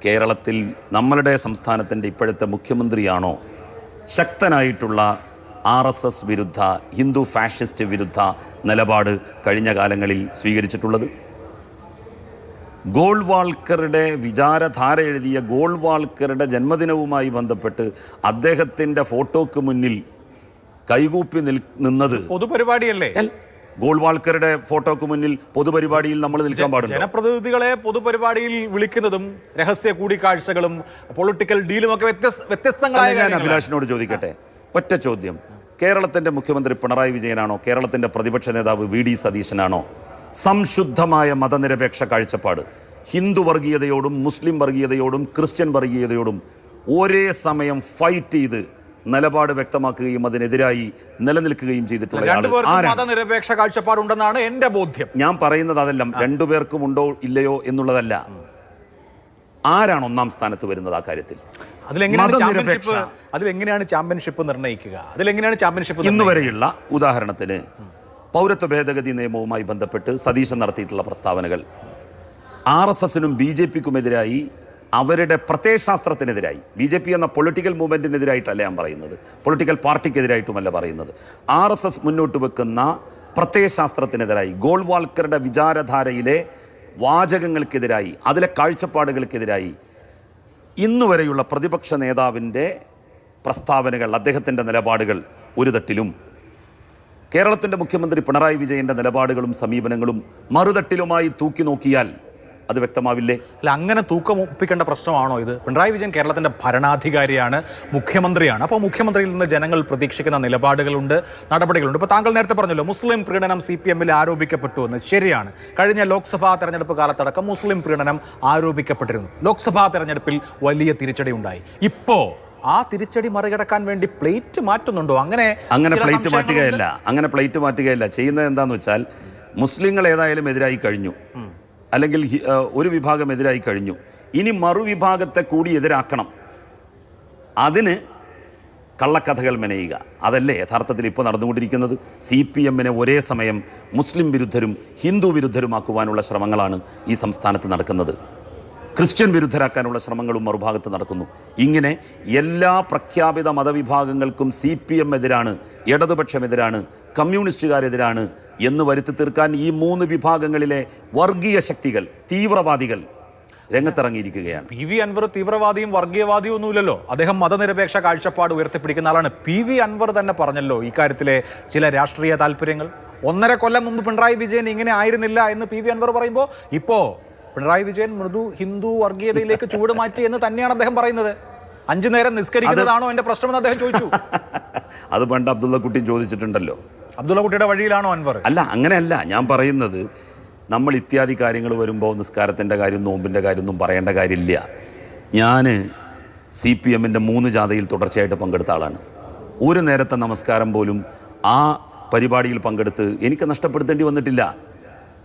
കേരളത്തിൽ നമ്മളുടെ സംസ്ഥാനത്തിൻ്റെ ഇപ്പോഴത്തെ മുഖ്യമന്ത്രിയാണോ ശക്തനായിട്ടുള്ള RSS വിരുദ്ധ ഹിന്ദു ഫാഷിസ്റ്റ് വിരുദ്ധ നിലപാട് കഴിഞ്ഞ കാലങ്ങളിൽ സ്വീകരിച്ചിട്ടുള്ളത്? ഗോൾവാൾക്കറുടെ വിചാരധാര എഴുതിയ ഗോൾവാൾക്കറുടെ ജന്മദിനവുമായി ബന്ധപ്പെട്ട് അദ്ദേഹത്തിൻ്റെ ഫോട്ടോക്ക് മുന്നിൽ കൈകൂപ്പി നിന്നത് പൊതുപരിപാടിയല്ലേ? ഗോൾവാൾക്കറുടെ ഫോട്ടോക്ക് മുന്നിൽ പൊതുപരിപാടിയിൽ നമ്മൾ നിൽക്കാൻ പാടില്ല. ജനപ്രതിനിധികളെ പൊതുപരിപാടിയിൽ വിളിക്കുന്നതും രഹസ്യ കൂടിക്കാഴ്ചകളും പൊളിറ്റിക്കൽ ഡീലും ഒക്കെ വ്യത്യസ്തങ്ങളായ. ഞാൻ അഭിലാഷിനോട് ചോദിക്കട്ടെ, ഒറ്റ ചോദ്യം. കേരളത്തിൻ്റെ മുഖ്യമന്ത്രി പിണറായി വിജയനാണോ നേതാവ് പ്രതിപക്ഷ നേതാവ് വി ഡി സതീശനാണോ സംശുദ്ധമായ മതനിരപേക്ഷ കാഴ്ചപ്പാട് ഹിന്ദു വർഗീയതയോടും മുസ്ലിം വർഗീയതയോടും ക്രിസ്ത്യൻ വർഗീയതയോടും ഒരേ സമയം ഫൈറ്റ് ചെയ്ത് നിലപാട് വ്യക്തമാക്കുകയും അതിനെതിരായി നിലനിൽക്കുകയും ചെയ്തിട്ടുള്ള മതനിരപേക്ഷ കാഴ്ചപ്പാടുണ്ടെന്നാണ് എൻ്റെ ബോധ്യം. ഞാൻ പറയുന്നത് അതെല്ലാം രണ്ടുപേർക്കും ഉണ്ടോ ഇല്ലയോ എന്നുള്ളതല്ല. ആരാണ് ഒന്നാം സ്ഥാനത്ത് വരുന്നത് ആ കാര്യത്തിൽ? അതിലെങ്ങനെയാണ് ചാമ്പ്യൻഷിപ്പ് നിർണ്ണയിക്കുക? അതിലെങ്ങനെയാണ് ചാമ്പ്യൻഷിപ്പ്? ഇന്ന് വരെയുള്ള ഉദാഹരണത്തിന് പൗരത്വ ഭേദഗതി നിയമവുമായി ബന്ധപ്പെട്ട് സതീശൻ നടത്തിയിട്ടുള്ള പ്രസ്താവനകൾ RSSനും BJPക്കുമെതിരായി, അവരുടെ പ്രത്യയശാസ്ത്രത്തിനെതിരായി, BJP എന്ന പൊളിറ്റിക്കൽ മൂവ്മെൻറ്റിനെതിരായിട്ടല്ല ഞാൻ പറയുന്നത്, പൊളിറ്റിക്കൽ പാർട്ടിക്കെതിരായിട്ടുമല്ല പറയുന്നത്, RSS മുന്നോട്ട് വെക്കുന്ന പ്രത്യയശാസ്ത്രത്തിനെതിരായി, ഗോൾവാൾക്കറുടെ വിചാരധാരയിലെ വാചകങ്ങൾക്കെതിരായി, അതിലെ കാഴ്ചപ്പാടുകൾക്കെതിരായി ഇന്നുവരെയുള്ള പ്രതിപക്ഷ നേതാവിൻ്റെ പ്രസ്താവനകൾ, അദ്ദേഹത്തിൻ്റെ നിലപാടുകൾ ഒരു തട്ടിലും കേരളത്തിൻ്റെ മുഖ്യമന്ത്രി പിണറായി വിജയൻ്റെ നിലപാടുകളും സമീപനങ്ങളും മറുതട്ടിലുമായി തൂക്കി നോക്കിയാൽ അത് വ്യക്തമാവില്ലേ? അല്ല, അങ്ങനെ തൂക്കം ഒപ്പിക്കേണ്ട പ്രശ്നമാണോ ഇത്? പിണറായി വിജയൻ കേരളത്തിൻ്റെ ഭരണാധികാരിയാണ്, മുഖ്യമന്ത്രിയാണ്. അപ്പോൾ മുഖ്യമന്ത്രിയിൽ നിന്ന് ജനങ്ങൾ പ്രതീക്ഷിക്കുന്ന നിലപാടുകളുണ്ട്, നടപടികളുണ്ട്. ഇപ്പോൾ താങ്കൾ നേരത്തെ പറഞ്ഞല്ലോ മുസ്ലിം പ്രീണനം CPM-ൽ ആരോപിക്കപ്പെട്ടു എന്ന്. ശരിയാണ്. കഴിഞ്ഞ ലോക്സഭാ തെരഞ്ഞെടുപ്പ് കാലത്തടക്കം മുസ്ലിം പ്രീണനം ആരോപിക്കപ്പെട്ടിരുന്നു. ലോക്സഭാ തെരഞ്ഞെടുപ്പിൽ വലിയ തിരിച്ചടി ഉണ്ടായി. ഇപ്പോൾ ആ തിരിച്ചടി മറികടക്കാൻ വേണ്ടി പ്ലേറ്റ് മാറ്റുന്നുണ്ടോ? അങ്ങനെ പ്ലേറ്റ് മാറ്റുകയല്ല ചെയ്യുന്നത്. എന്താന്ന് വെച്ചാൽ മുസ്ലിങ്ങൾ ഏതായാലും എതിരായി കഴിഞ്ഞു, അല്ലെങ്കിൽ ഒരു വിഭാഗം എതിരായി കഴിഞ്ഞു. ഇനി മറുവിഭാഗത്തെ കൂടി എതിരാക്കണം. അതിന് കള്ളക്കഥകൾ മെനയുക, അതല്ലേ യഥാർത്ഥത്തിൽ ഇപ്പോൾ നടന്നുകൊണ്ടിരിക്കുന്നത്. CPM-നെ ഒരേ സമയം മുസ്ലിം വിരുദ്ധരും ഹിന്ദു വിരുദ്ധരുമാക്കുവാനുള്ള ശ്രമങ്ങളാണ് ഈ സംസ്ഥാനത്ത് നടക്കുന്നത്. ക്രിസ്ത്യൻ വിരുദ്ധരാക്കാനുള്ള ശ്രമങ്ങളും മറുഭാഗത്ത് നടക്കുന്നു. ഇങ്ങനെ എല്ലാ പ്രഖ്യാപിത മതവിഭാഗങ്ങൾക്കും CPM എതിരാണ്, ഇടതുപക്ഷമെതിരാണ്, കമ്മ്യൂണിസ്റ്റുകാരെതിരാണ് എന്ന് വരുത്തി തീർക്കാൻ ഈ മൂന്ന് വിഭാഗങ്ങളിലെ വർഗീയ ശക്തികൾ, തീവ്രവാദികൾ രംഗത്തിറങ്ങിയിരിക്കുകയാണ്. PV അൻവർ തീവ്രവാദിയും വർഗീയവാദിയും ഒന്നുമില്ലല്ലോ. അദ്ദേഹം മതനിരപേക്ഷ കാഴ്ചപ്പാട് ഉയർത്തിപ്പിടിക്കുന്ന ആളാണ്. PV അൻവർ തന്നെ പറഞ്ഞല്ലോ ഇക്കാര്യത്തിലെ ചില രാഷ്ട്രീയ താല്പര്യങ്ങൾ. 1.5 കൊല്ലം മുമ്പ് പിണറായി വിജയൻ ഇങ്ങനെ ആയിരുന്നില്ല എന്ന് PV അൻവർ പറയുമ്പോൾ ഇപ്പോൾ പിണറായി വിജയൻ മൃദു ഹിന്ദു വർഗീയതയിലേക്ക് ചൂട് മാറ്റി എന്ന് തന്നെയാണ് അദ്ദേഹം പറയുന്നത്. 5 നേരം നിസ്കരിക്കുന്നതാണോ എന്റെ പ്രശ്നമെന്ന് അദ്ദേഹം ചോദിച്ചു. അത് പണ്ട് അബ്ദുള്ള കുട്ടി ചോദിച്ചിട്ടുണ്ടല്ലോ. അബ്ദുള്ള കുട്ടിയുടെ വഴിയിലാണോ അൻവർ? അല്ല, അങ്ങനെയല്ല ഞാൻ പറയുന്നത്. നമ്മൾ ഇത്യാദി കാര്യങ്ങൾ വരുമ്പോൾ നിസ്കാരത്തിൻ്റെ കാര്യം, നോമ്പിൻ്റെ കാര്യമൊന്നും പറയേണ്ട കാര്യമില്ല. ഞാൻ CPM-ൻ്റെ 3 ജാഥയിൽ തുടർച്ചയായിട്ട് പങ്കെടുത്ത ആളാണ്. ഒരു നേരത്തെ നമസ്കാരം പോലും ആ പരിപാടിയിൽ പങ്കെടുത്ത് എനിക്ക് നഷ്ടപ്പെടുത്തേണ്ടി വന്നിട്ടില്ല.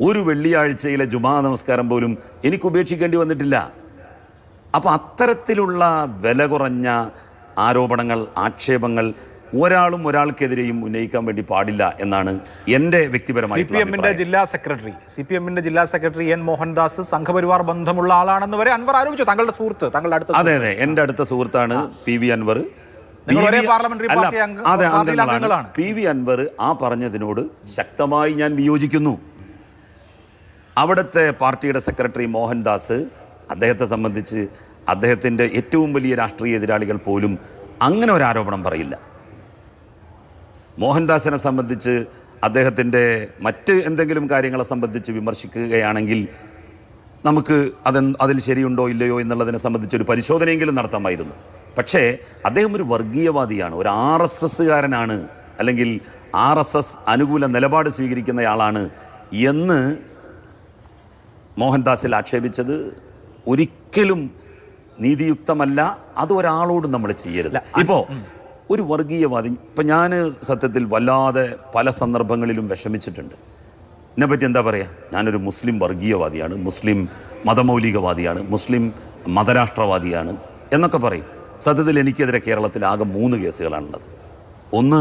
ഒരു വെള്ളിയാഴ്ചയിലെ ജുമാ നമസ്കാരം പോലും എനിക്ക് ഉപേക്ഷിക്കേണ്ടി വന്നിട്ടില്ല. അപ്പോൾ അത്തരത്തിലുള്ള വില കുറഞ്ഞ ആരോപണങ്ങൾ, ആക്ഷേപങ്ങൾ ഒരാളും ഒരാൾക്കെതിരെയും ഉന്നയിക്കാൻ വേണ്ടി പാടില്ല എന്നാണ് എൻ്റെ വ്യക്തിപരമായ. CPM-ൻ്റെ ജില്ലാ സെക്രട്ടറി N മോഹൻദാസ് സംഘപരിവാർ ബന്ധമുള്ള ആളാണെന്ന് വരെ അൻവർ ആരോപിച്ചു. താങ്കളുടെ സുഹൃത്ത്, താങ്കളുടെ അടുത്ത? അതെ, എൻ്റെ അടുത്ത സുഹൃത്താണ് PV അൻവർ. നിങ്ങൾ ഒരേ പാർലമെന്ററി അല്ല, പാർട്ടി അതെ, പാർട്ടിയിലെ അംഗങ്ങളാണ്. അംഗങ്ങളാണ്. പി.വി. അൻവർ ആ പറഞ്ഞതിനോട് ശക്തമായി ഞാൻ വിയോജിക്കുന്നു. അവിടുത്തെ പാർട്ടിയുടെ സെക്രട്ടറി മോഹൻദാസ്, അദ്ദേഹത്തെ സംബന്ധിച്ച് അദ്ദേഹത്തിൻ്റെ ഏറ്റവും വലിയ രാഷ്ട്രീയ എതിരാളികൾ പോലും അങ്ങനെ ഒരു ആരോപണം പറയില്ല. മോഹൻദാസിനെ സംബന്ധിച്ച് അദ്ദേഹത്തിൻ്റെ മറ്റ് എന്തെങ്കിലും കാര്യങ്ങളെ സംബന്ധിച്ച് വിമർശിക്കുകയാണെങ്കിൽ നമുക്ക് അതിൽ ശരിയുണ്ടോ ഇല്ലയോ എന്നുള്ളതിനെ സംബന്ധിച്ചൊരു പരിശോധനയെങ്കിലും നടത്താമായിരുന്നു. പക്ഷേ അദ്ദേഹം ഒരു വർഗീയവാദിയാണ്, ഒരു RSSകാരനാണ്, അല്ലെങ്കിൽ RSS അനുകൂല നിലപാട് സ്വീകരിക്കുന്നയാളാണ് എന്ന് മോഹൻദാസിൽ ആക്ഷേപിച്ചത് ഒരിക്കലും നീതിയുക്തമല്ല. അത് ഒരാളോട് നമ്മൾ ചെയ്യരുത്. ഇപ്പോൾ ഒരു വർഗീയവാദി, ഇപ്പം ഞാൻ സത്യത്തിൽ വല്ലാതെ പല സന്ദർഭങ്ങളിലും വിഷമിച്ചിട്ടുണ്ട്. എന്നെപ്പറ്റി എന്താ പറയുക, ഞാനൊരു മുസ്ലിം വർഗീയവാദിയാണ്, മുസ്ലിം മതമൗലികവാദിയാണ്, മുസ്ലിം മതരാഷ്ട്രവാദിയാണ് എന്നൊക്കെ പറയും. സത്യത്തിൽ എനിക്കെതിരെ കേരളത്തിൽ ആകെ 3 കേസുകളാണുള്ളത്. ഒന്ന്,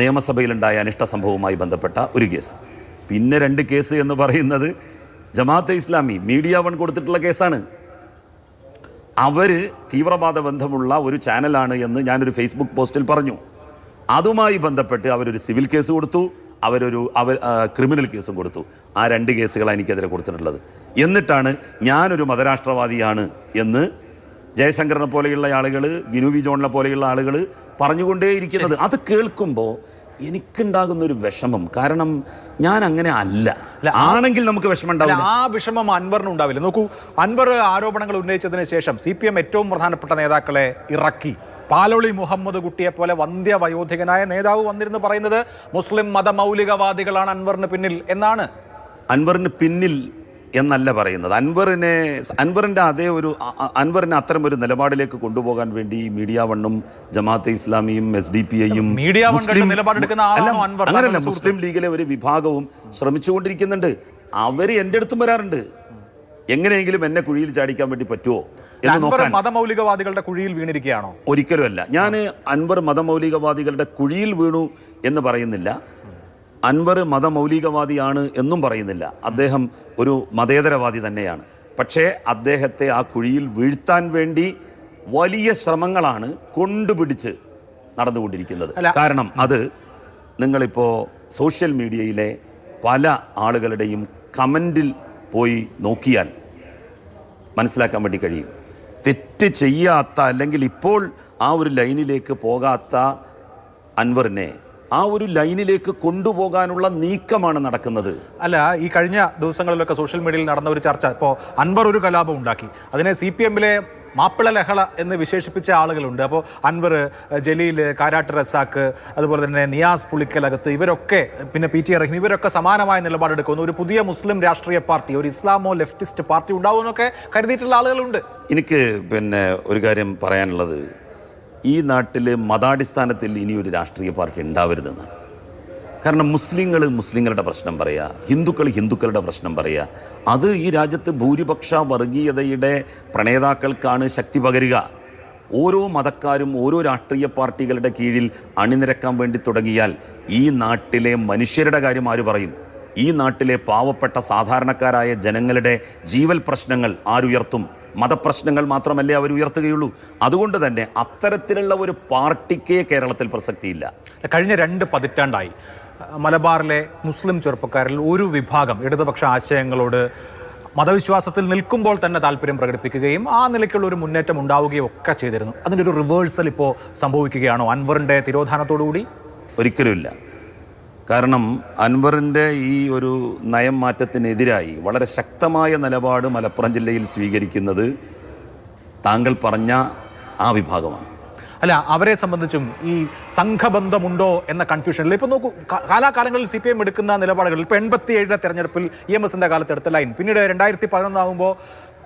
നിയമസഭയിലുണ്ടായ അനിഷ്ട സംഭവവുമായി ബന്ധപ്പെട്ട ഒരു കേസ്. പിന്നെ 2 കേസ് എന്ന് പറയുന്നത് ജമാഅത്തെ ഇസ്ലാമി മീഡിയ വൺ കൊടുത്തിട്ടുള്ള കേസാണ്. അവർ തീവ്രവാദ ബന്ധമുള്ള ഒരു ചാനലാണ് എന്ന് ഞാനൊരു ഫേസ്ബുക്ക് പോസ്റ്റിൽ പറഞ്ഞു. അതുമായി ബന്ധപ്പെട്ട് അവരൊരു സിവിൽ കേസ് കൊടുത്തു, അവർ ക്രിമിനൽ കേസും കൊടുത്തു. ആ 2 കേസുകളാണ് എനിക്കെതിരെ കൊടുത്തിട്ടുള്ളത്. എന്നിട്ടാണ് ഞാനൊരു മതരാഷ്ട്രവാദിയാണ് എന്ന് ജയശങ്കറിനെ പോലെയുള്ള ആളുകൾ, ബിനു വി ജോണിനെ പോലെയുള്ള ആളുകൾ പറഞ്ഞുകൊണ്ടേയിരിക്കുന്നത്. അത് കേൾക്കുമ്പോൾ എനിക്കുണ്ടാകുന്ന ഒരു വിഷമം. കാരണം ഞാൻ അങ്ങനെ അല്ല. ആണെങ്കിൽ നമുക്ക് വിഷമം ഉണ്ടാവില്ല. ആ വിഷമം അൻവറിന് ഉണ്ടാവില്ല. നോക്കൂ, അൻവർ ആരോപണങ്ങൾ ഉന്നയിച്ചതിന് ശേഷം CPM ഏറ്റവും പ്രധാനപ്പെട്ട നേതാക്കളെ ഇറക്കി. പാലോളി മുഹമ്മദ് കുട്ടിയെ പോലെ വന്ധ്യവയോധികനായ നേതാവ് വന്നിരുന്ന് പറയുന്നത് മുസ്ലിം മതമൗലികവാദികളാണ് അൻവറിന് പിന്നിൽ എന്നാണ്. അൻവറിന് പിന്നിൽ എന്നല്ല പറയുന്നത്. അൻവറിനെ അത്തരം ഒരു നിലപാടിലേക്ക് കൊണ്ടുപോകാൻ വേണ്ടി മീഡിയ വണ്ണും ജമാഅത്തെ ഇസ്ലാമിയും SDPIയും അങ്ങനല്ല, മുസ്ലിം ലീഗിലെ ഒരു വിഭാഗവും ശ്രമിച്ചുകൊണ്ടിരിക്കുന്നുണ്ട്. അവർ എൻ്റെ അടുത്തും വരാറുണ്ട്, എങ്ങനെയെങ്കിലും എന്നെ കുഴിയിൽ ചാടിക്കാൻ വേണ്ടി പറ്റുമോ എന്ന് നോക്കാൻ. മതമൗലികവാദികളുടെ കുഴിയിൽ വീണിരിക്കുകയാണോ? ഒരിക്കലുമല്ല. ഞാൻ അൻവർ മതമൗലികവാദികളുടെ കുഴിയിൽ വീണു എന്ന് പറയുന്നില്ല. അൻവർ മതമൗലികവാദിയാണ് എന്നും പറയുന്നില്ല. അദ്ദേഹം ഒരു മതേതരവാദി തന്നെയാണ്. പക്ഷേ അദ്ദേഹത്തെ ആ കുഴിയിൽ വീഴ്ത്താൻ വേണ്ടി വലിയ ശ്രമങ്ങളാണ് കൊണ്ടുപിടിച്ച് നടന്നുകൊണ്ടിരിക്കുന്നത്. കാരണം അത് നിങ്ങളിപ്പോൾ സോഷ്യൽ മീഡിയയിലെ പല ആളുകളുടെയും കമൻറ്റിൽ പോയി നോക്കിയാൽ മനസ്സിലാക്കാൻ വേണ്ടി കഴിയും. തെറ്റ് ചെയ്യാത്ത, അല്ലെങ്കിൽ ഇപ്പോൾ ആ ഒരു ലൈനിലേക്ക് പോകാത്ത അൻവറിനെ ആ ഒരു ലൈനിലേക്ക് കൊണ്ടുപോകാനുള്ള നീക്കമാണ് നടക്കുന്നത്. അല്ല, ഈ കഴിഞ്ഞ ദിവസങ്ങളിലൊക്കെ സോഷ്യൽ മീഡിയയിൽ നടന്ന ഒരു ചർച്ച, ഇപ്പോൾ അൻവർ ഒരു കലാപം ഉണ്ടാക്കി, അതിനെ CPMലെ മാപ്പിള ലഹള എന്ന് വിശേഷിപ്പിച്ച ആളുകളുണ്ട്. അപ്പോൾ അൻവർ, ജലീൽ, കാരാട്ട് റസാക്ക്, അതുപോലെ തന്നെ നിയാസ് പുളിക്കലകത്ത്, ഇവരൊക്കെ, പിന്നെ PT റഹീം, ഇവരൊക്കെ സമാനമായ നിലപാടെടുക്കുന്നു. ഒരു പുതിയ മുസ്ലിം രാഷ്ട്രീയ പാർട്ടി, ഒരു ഇസ്ലാമോ ലെഫ്റ്റിസ്റ്റ് പാർട്ടി ഉണ്ടാവുമെന്നൊക്കെ കരുതിയിട്ടുള്ള ആളുകളുണ്ട്. എനിക്ക് ഒരു കാര്യം പറയാനുള്ളത്, ഈ നാട്ടിൽ മതാടിസ്ഥാനത്തിൽ ഇനിയൊരു രാഷ്ട്രീയ പാർട്ടി ഉണ്ടാവരുതെന്നാണ്. കാരണം മുസ്ലിങ്ങളുടെ പ്രശ്നം പറയുക, ഹിന്ദുക്കളുടെ പ്രശ്നം പറയുക, അത് ഈ രാജ്യത്ത് ഭൂരിപക്ഷ വർഗീയതയുടെ പ്രണേതാക്കൾക്കാണ് ശക്തി പകരുക. ഓരോ മതക്കാരും ഓരോ രാഷ്ട്രീയ പാർട്ടികളുടെ കീഴിൽ അണിനിരക്കാൻ വേണ്ടി തുടങ്ങിയാൽ ഈ നാട്ടിലെ മനുഷ്യരുടെ കാര്യം ആര് പറയും? ഈ നാട്ടിലെ പാവപ്പെട്ട സാധാരണക്കാരായ ജനങ്ങളുടെ ജീവൽ പ്രശ്നങ്ങൾ ആരുയർത്തും? മതപ്രശ്നങ്ങൾ മാത്രമല്ലേ അവർ ഉയർത്തുകയുള്ളൂ. അതുകൊണ്ട് തന്നെ അത്തരത്തിലുള്ള ഒരു പാർട്ടിക്കേ കേരളത്തിൽ പ്രസക്തിയില്ല. കഴിഞ്ഞ 2 പതിറ്റാണ്ടായി മലബാറിലെ മുസ്ലിം ചെറുപ്പക്കാരിൽ ഒരു വിഭാഗം ഇടതുപക്ഷ ആശയങ്ങളോട് മതവിശ്വാസത്തിൽ നിൽക്കുമ്പോൾ തന്നെ താല്പര്യം പ്രകടിപ്പിക്കുകയും ആ നിലയ്ക്കുള്ള ഒരു മുന്നേറ്റം ഉണ്ടാവുകയും ഒക്കെ ചെയ്തിരുന്നു. അതിൻ്റെ ഒരു റിവേഴ്സൽ ഇപ്പോൾ സംഭവിക്കുകയാണോ അൻവറിൻ്റെ തിരോധാനത്തോടുകൂടി? ഒരിക്കലുമില്ല. കാരണം അൻവറിൻ്റെ ഈ ഒരു നയം മാറ്റത്തിനെതിരായി വളരെ ശക്തമായ നിലപാട് മലപ്പുറം ജില്ലയിൽ സ്വീകരിക്കുന്നത് താങ്കൾ പറഞ്ഞ ആ വിഭാഗമാണ്. അല്ല, അവരെ സംബന്ധിച്ചും ഈ സംഘബന്ധമുണ്ടോ എന്ന കൺഫ്യൂഷനിൽ ഇപ്പോൾ നോക്കൂ, കാലാകാലങ്ങളിൽ CPM എടുക്കുന്ന നിലപാടുകളിൽ ഇപ്പോൾ 87 തെരഞ്ഞെടുപ്പിൽ EMSൻ്റെ കാലത്ത് എടുത്ത ലൈൻ, പിന്നീട് 2011 ആകുമ്പോൾ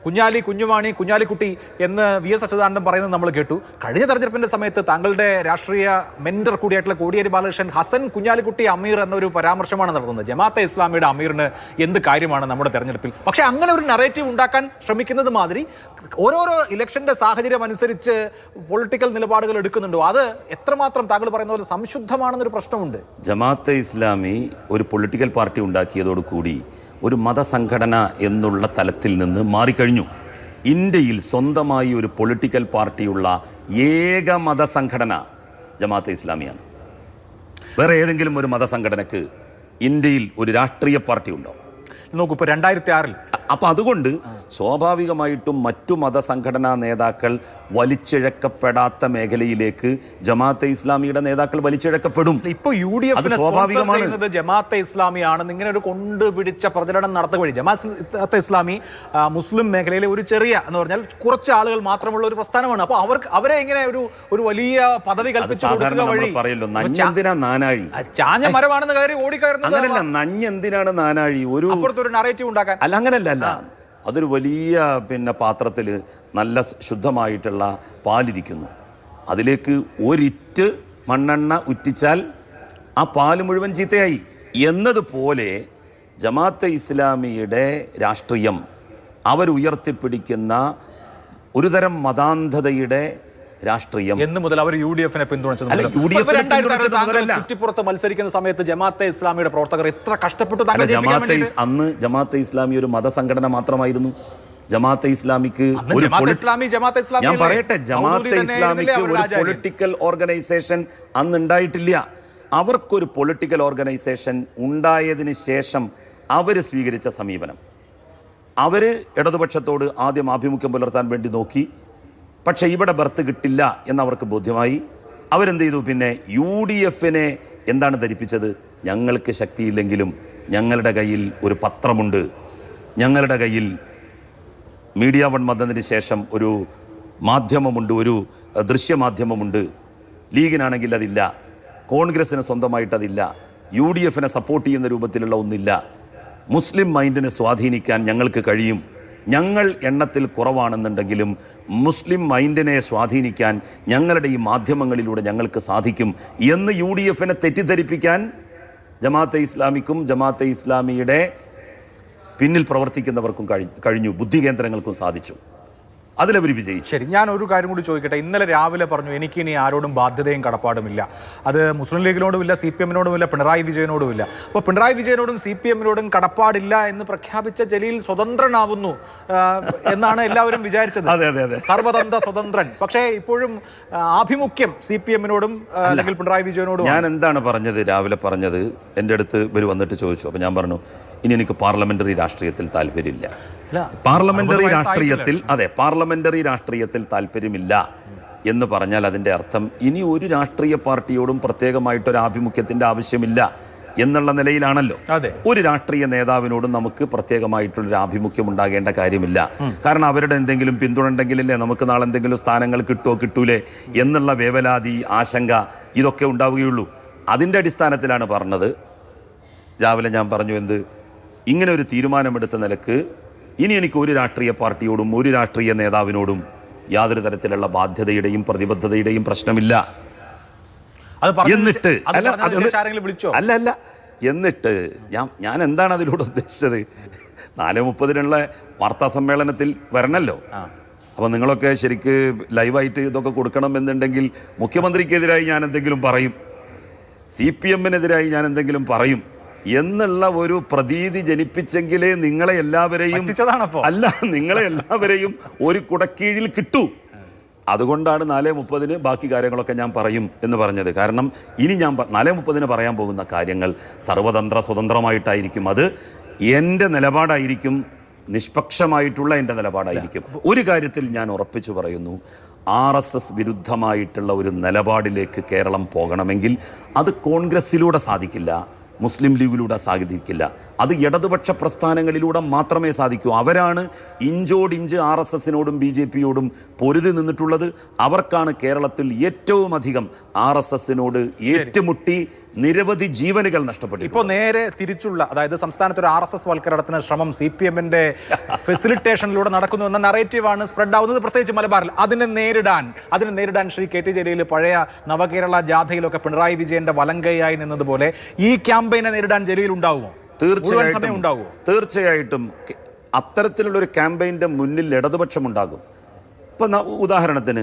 കുഞ്ഞാലിക്കുട്ടി എന്ന് VS അച്യുതാനന്ദൻ പറയുന്നത് നമ്മൾ കേട്ടു. കഴിഞ്ഞ തെരഞ്ഞെടുപ്പിൻ്റെ സമയത്ത് താങ്കളുടെ രാഷ്ട്രീയ മെൻറ്റർ കൂടിയായിട്ടുള്ള കോടിയേരി ബാലകൃഷ്ണൻ ഹസൻ കുഞ്ഞാലിക്കുട്ടി അമീർ എന്നൊരു പരാമർശമാണ് നടത്തുന്നത്. ജമാഅത്തെ ഇസ്ലാമിയുടെ അമീറിന് എന്ത് കാര്യമാണ് നമ്മുടെ തെരഞ്ഞെടുപ്പിൽ? പക്ഷേ അങ്ങനെ ഒരു നറേറ്റീവ് ഉണ്ടാക്കാൻ ശ്രമിക്കുന്നത് മാതിരി ഓരോരോ ഇലക്ഷൻ്റെ സാഹചര്യം അനുസരിച്ച് പൊളിറ്റിക്കൽ നിലപാടുകൾ എടുക്കുന്നുണ്ടോ? അത് എത്രമാത്രം താങ്കൾ പറയുന്ന പോലെ സംശുദ്ധമാണെന്നൊരു പ്രശ്നമുണ്ട്. ജമാഅത്തെ ഇസ്ലാമി ഒരു പൊളിറ്റിക്കൽ പാർട്ടി ഉണ്ടാക്കിയതോടുകൂടി ഒരു മതസംഘടന എന്നുള്ള തലത്തിൽ നിന്ന് മാറിക്കഴിഞ്ഞു. ഇന്ത്യയിൽ സ്വന്തമായി ഒരു പൊളിറ്റിക്കൽ പാർട്ടിയുള്ള ഏക മതസംഘടന ജമാഅത്തെ ഇസ്ലാമിയാണ്. വേറെ ഏതെങ്കിലും ഒരു മതസംഘടനക്ക് ഇന്ത്യയിൽ ഒരു രാഷ്ട്രീയ പാർട്ടി ഉണ്ടോ? നോക്കൂ, ഇപ്പോൾ 2006 അപ്പം അതുകൊണ്ട് സ്വാഭാവികമായിട്ടും മറ്റു മതസംഘടനാ നേതാക്കൾ വലിച്ചിഴക്കപ്പെടാത്ത മേഖലയിലേക്ക് ജമാഅത്തെ ഇസ്ലാമിയുടെ നേതാക്കൾ വലിച്ചിഴക്കപ്പെടും. ഇപ്പോൾ UDF സ്വാഭാവികമാണ് ജമാഅത്തെ ഇസ്ലാമിയാണെന്ന് ഇങ്ങനെ ഒരു കൊണ്ടുപിടിച്ച പ്രചരണം നടത്തുക വഴി ജമാഅത്തെ ഇസ്ലാമി മുസ്ലിം മേഖലയിലെ ഒരു ചെറിയ എന്ന് പറഞ്ഞാൽ കുറച്ച് ആളുകൾ മാത്രമുള്ള ഒരു പ്രസ്ഥാനമാണ്. അപ്പോൾ അവരെ ഇങ്ങനെ ഒരു വലിയ പദവി കൽപ്പിച്ചു വഴി പറയല്ലോ നഞ്ഞെന്തിനാ നാനാഴി, ചാഞ്ഞ മരമാണെന്ന് കയറി ഓടിക്കയറുന്നത്. അങ്ങനല്ല, നഞ്ഞെന്തിനാണ് നാനാഴി ഒരു ഒരു നറേറ്റീവ് ഉണ്ടാക്കാൻ. അല്ല, അങ്ങനല്ല. അതൊരു വലിയ പാത്രത്തിൽ നല്ല ശുദ്ധമായിട്ടുള്ള പാലിരിക്കുന്നു. അതിലേക്ക് ഒരിറ്റ് മണ്ണെണ്ണ ഉറ്റിച്ചാൽ ആ പാല് മുഴുവൻ ചീത്തയായി എന്നതുപോലെ ജമാഅത്തെ ഇസ്ലാമിയുടെ രാഷ്ട്രീയം അവരുയർത്തിപ്പിടിക്കുന്ന ഒരുതരം മതാന്ധതയുടെ രാഷ്ട്രീയം എന്ന് മുതൽ അവർ UDF-നെ പിന്തുണച്ചത്. കുറ്റിപ്പുറത്ത് മത്സരിക്കുന്ന സമയത്ത് ജമാഅത്തെ ഇസ്ലാമിയുടെ പ്രവർത്തകർ എത്ര കഷ്ടപ്പെട്ടു. അന്ന് ജമാഅത്തെ ഇസ്ലാമി ഒരു മതസംഘടന മാത്രമായിരുന്നു. ജമാഅത്തെ ഇസ്ലാമിക്ക് ഞാൻ പറയട്ടെ, ജമാഅത്തെ ഇസ്ലാമിക്ക് ഒരു പൊളിറ്റിക്കൽ ഓർഗനൈസേഷൻ അന്ന് ഉണ്ടായിട്ടില്ല. അവർക്കൊരു പൊളിറ്റിക്കൽ ഓർഗനൈസേഷൻ ഉണ്ടായതിന് ശേഷം അവർ സ്വീകരിച്ച സമീപനം, അവർ ഇടതുപക്ഷത്തോട് ആദ്യം ആഭിമുഖ്യം പുലർത്താൻ വേണ്ടി നോക്കി. പക്ഷേ ഇവിടെ ബർത്ത് കിട്ടില്ല എന്നവർക്ക് ബോധ്യമായി. അവരെന്ത് ചെയ്തു? പിന്നെ UDF-നെ എന്താണ് ധരിപ്പിച്ചത്? ഞങ്ങൾക്ക് ശക്തിയില്ലെങ്കിലും ഞങ്ങളുടെ കയ്യിൽ ഒരു പത്രമുണ്ട്, ഞങ്ങളുടെ കയ്യിൽ മീഡിയ വൺ വന്നതിന് ശേഷം ഒരു മാധ്യമമുണ്ട്, ഒരു ദൃശ്യമാധ്യമമുണ്ട്. ലീഗിനാണെങ്കിൽ അതില്ല, കോൺഗ്രസിന് സ്വന്തമായിട്ടതില്ല, UDF-നെ സപ്പോർട്ട് ചെയ്യുന്ന രൂപത്തിലുള്ള ഒന്നില്ല. മുസ്ലിം മൈൻഡിനെ സ്വാധീനിക്കാൻ ഞങ്ങൾക്ക് കഴിയും. ഞങ്ങൾ എണ്ണത്തിൽ കുറവാണെന്നുണ്ടെങ്കിലും മുസ്ലിം മൈൻഡിനെ സ്വാധീനിക്കാൻ ഞങ്ങളുടെ ഈ മാധ്യമങ്ങളിലൂടെ ഞങ്ങൾക്ക് സാധിക്കും എന്ന് UDF-നെ തെറ്റിദ്ധരിപ്പിക്കാൻ ജമാഅത്തെ ഇസ്ലാമിക്കും ജമാഅത്തെ ഇസ്ലാമിയുടെ പിന്നിൽ പ്രവർത്തിക്കുന്നവർക്കും കഴിഞ്ഞു, ബുദ്ധി കേന്ദ്രങ്ങൾക്കും സാധിച്ചു. അതിലവർ വിജയിച്ചു. ശരി, ഞാൻ ഒരു കാര്യം കൂടി ചോദിക്കട്ടെ. ഇന്നലെ രാവിലെ പറഞ്ഞു എനിക്കിനി ആരോടും ബാധ്യതയും കടപ്പാടുമില്ല. അത് മുസ്ലിം ലീഗിനോടുമില്ല, CPM-നോടുമില്ല, പിണറായി വിജയനോടുമില്ല. അപ്പോൾ പിണറായി വിജയനോടും CPM-നോടും കടപ്പാടില്ല എന്ന് പ്രഖ്യാപിച്ച ജലീൽ സ്വതന്ത്രനാവുന്നു എന്നാണ് എല്ലാവരും വിചാരിച്ചത്. സർവതന്ത്ര സ്വതന്ത്രൻ. പക്ഷേ ഇപ്പോഴും ആഭിമുഖ്യം CPM-നോടും അല്ലെങ്കിൽ പിണറായി വിജയനോടും. ഞാൻ എന്താണ് പറഞ്ഞത്? രാവിലെ പറഞ്ഞത് എൻ്റെ അടുത്ത് ഇവർ വന്നിട്ട് ചോദിച്ചു. അപ്പോൾ ഞാൻ പറഞ്ഞു, ഇനി എനിക്ക് പാർലമെന്ററി രാഷ്ട്രീയത്തിൽ താല്പര്യമില്ല. പാർലമെന്ററി രാഷ്ട്രീയത്തിൽ താല്പര്യമില്ല എന്ന് പറഞ്ഞാൽ അതിൻ്റെ അർത്ഥം ഇനി ഒരു രാഷ്ട്രീയ പാർട്ടിയോടും പ്രത്യേകമായിട്ടൊരു ആഭിമുഖ്യത്തിൻ്റെ ആവശ്യമില്ല എന്നുള്ള നിലയിലാണല്ലോ. ഒരു രാഷ്ട്രീയ നേതാവിനോടും നമുക്ക് പ്രത്യേകമായിട്ടുള്ളൊരു ആഭിമുഖ്യം ഉണ്ടാകേണ്ട കാര്യമില്ല. കാരണം അവരുടെ എന്തെങ്കിലും പിന്തുണ ഉണ്ടെങ്കിലല്ലേ നമുക്ക് നാളെ എന്തെങ്കിലും സ്ഥാനങ്ങൾ കിട്ടൂലേ എന്നുള്ള വേവലാതി, ആശങ്ക ഇതൊക്കെ ഉണ്ടാവുകയുള്ളൂ. അതിൻ്റെ അടിസ്ഥാനത്തിലാണ് പറഞ്ഞത്. രാവിലെ ഞാൻ പറഞ്ഞു, എന്ത് ഇങ്ങനെ ഒരു തീരുമാനമെടുത്ത നിലക്ക് ഇനി എനിക്ക് ഒരു രാഷ്ട്രീയ പാർട്ടിയോടും ഒരു രാഷ്ട്രീയ നേതാവിനോടും യാതൊരു തരത്തിലുള്ള ബാധ്യതയുടെയും പ്രതിബദ്ധതയുടെയും പ്രശ്നമില്ല. എന്നിട്ട് എന്നിട്ട് ഞാൻ എന്താണ് അതിലൂടെ ഉദ്ദേശിച്ചത്? 4:30 വാർത്താ സമ്മേളനത്തിൽ വരണല്ലോ. അപ്പോൾ നിങ്ങളൊക്കെ ശരിക്ക് ലൈവായിട്ട് ഇതൊക്കെ കൊടുക്കണം എന്നുണ്ടെങ്കിൽ മുഖ്യമന്ത്രിക്കെതിരായി ഞാൻ എന്തെങ്കിലും പറയും, CPM-നെതിരായി ഞാൻ എന്തെങ്കിലും പറയും എന്നുള്ള ഒരു പ്രതീതി ജനിപ്പിച്ചെങ്കിലേ നിങ്ങളെ എല്ലാവരെയും ഒരു കുടക്കീഴിൽ കിട്ടൂ. അതുകൊണ്ടാണ് 4:30 ബാക്കി കാര്യങ്ങളൊക്കെ ഞാൻ പറയും എന്ന് പറഞ്ഞത്. കാരണം ഇനി ഞാൻ 4:30 പറയാൻ പോകുന്ന കാര്യങ്ങൾ സ്വതന്ത്രമായിട്ടായിരിക്കും. അത് എൻ്റെ നിലപാടായിരിക്കും, നിഷ്പക്ഷമായിട്ടുള്ള എൻ്റെ നിലപാടായിരിക്കും. ഒരു കാര്യത്തിൽ ഞാൻ ഉറപ്പിച്ചു പറയുന്നു, RSS വിരുദ്ധമായിട്ടുള്ള ഒരു നിലപാടിലേക്ക് കേരളം പോകണമെങ്കിൽ അത് കോൺഗ്രസ്സിലൂടെ സാധിക്കില്ല, മുസ്ലിം ലീഗിലൂടെ സാധിക്കില്ല. അത് ഇടതുപക്ഷ പ്രസ്ഥാനങ്ങളിലൂടെ മാത്രമേ സാധിക്കൂ. അവരാണ് ഇഞ്ചോടിഞ്ച് RSS-നോടും BJP-യോടും പൊരുതി നിന്നിട്ടുള്ളത്. അവർക്കാണ് കേരളത്തിൽ ഏറ്റവും അധികം RSS-നോട് ഏറ്റുമുട്ടി നിരവധി ജീവനുകൾ നഷ്ടപ്പെട്ടു. ഇപ്പോൾ നേരെ തിരിച്ചുള്ള, അതായത് സംസ്ഥാനത്ത് ഒരു RSS വൽക്കരണത്തിന് ശ്രമം CPM-ന്റെ ഫെസിലിറ്റേഷനിലൂടെ നടക്കുന്നു എന്ന നറേറ്റീവാണ് സ്പ്രെഡ് ആവുന്നത്, പ്രത്യേകിച്ച് മലബാറിൽ. അതിനെ നേരിടാൻ ശ്രീ KT ജലീൽ പഴയ നവകേരള ജാഥയിലൊക്കെ പിണറായി വിജയന്റെ വലങ്കയായി നിന്നതുപോലെ ഈ ക്യാമ്പയിനെ നേരിടാൻ ജലീൽ ഉണ്ടാവുമോ? തീർച്ചയായിട്ടും അത്തരത്തിലുള്ളൊരു ക്യാമ്പയിൻ്റെ മുന്നിൽ ഇടതുപക്ഷം ഉണ്ടാകും. ഇപ്പം ഉദാഹരണത്തിന്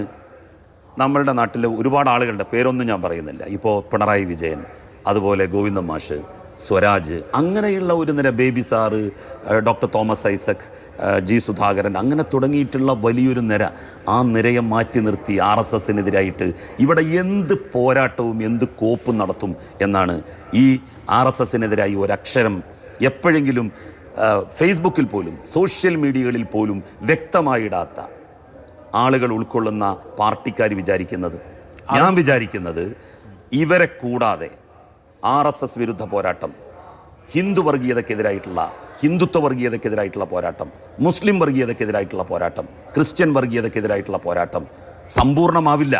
നമ്മളുടെ നാട്ടിൽ ഒരുപാട് ആളുകളുടെ പേരൊന്നും ഞാൻ പറയുന്നില്ല. ഇപ്പോൾ പിണറായി വിജയൻ, അതുപോലെ ഗോവിന്ദൻ മാഷ്, സ്വരാജ്, അങ്ങനെയുള്ള ഒരു നിര, baby sir, doctor Thomas Isaac, G Sudhakaran, അങ്ങനെ തുടങ്ങിയിട്ടുള്ള വലിയൊരു നിര, ആ നിരയെ മാറ്റി നിർത്തി RSSനെതിരായിട്ട് ഇവിടെ എന്ത് പോരാട്ടവും എന്ത് കോപ്പും നടത്തും എന്നാണ്. ഈ RSSനെതിരായി ഒരക്ഷരം എപ്പോഴെങ്കിലും ഫേസ്ബുക്കിൽ പോലും സോഷ്യൽ മീഡിയകളിൽ പോലും വ്യക്തമായിടാത്ത ആളുകൾ ഉൾക്കൊള്ളുന്ന പാർട്ടിക്കാർ വിചാരിക്കുന്നത്, ഞാൻ വിചാരിക്കുന്നത്, ഇവരെ കൂടാതെ RSS വിരുദ്ധ പോരാട്ടം, ഹിന്ദു വർഗീയതക്കെതിരായിട്ടുള്ള, ഹിന്ദുത്വ വർഗീയതക്കെതിരായിട്ടുള്ള പോരാട്ടം, മുസ്ലിം വർഗീയതക്കെതിരായിട്ടുള്ള പോരാട്ടം, ക്രിസ്ത്യൻ വർഗീയതക്കെതിരായിട്ടുള്ള പോരാട്ടം സമ്പൂർണ്ണമാവില്ല.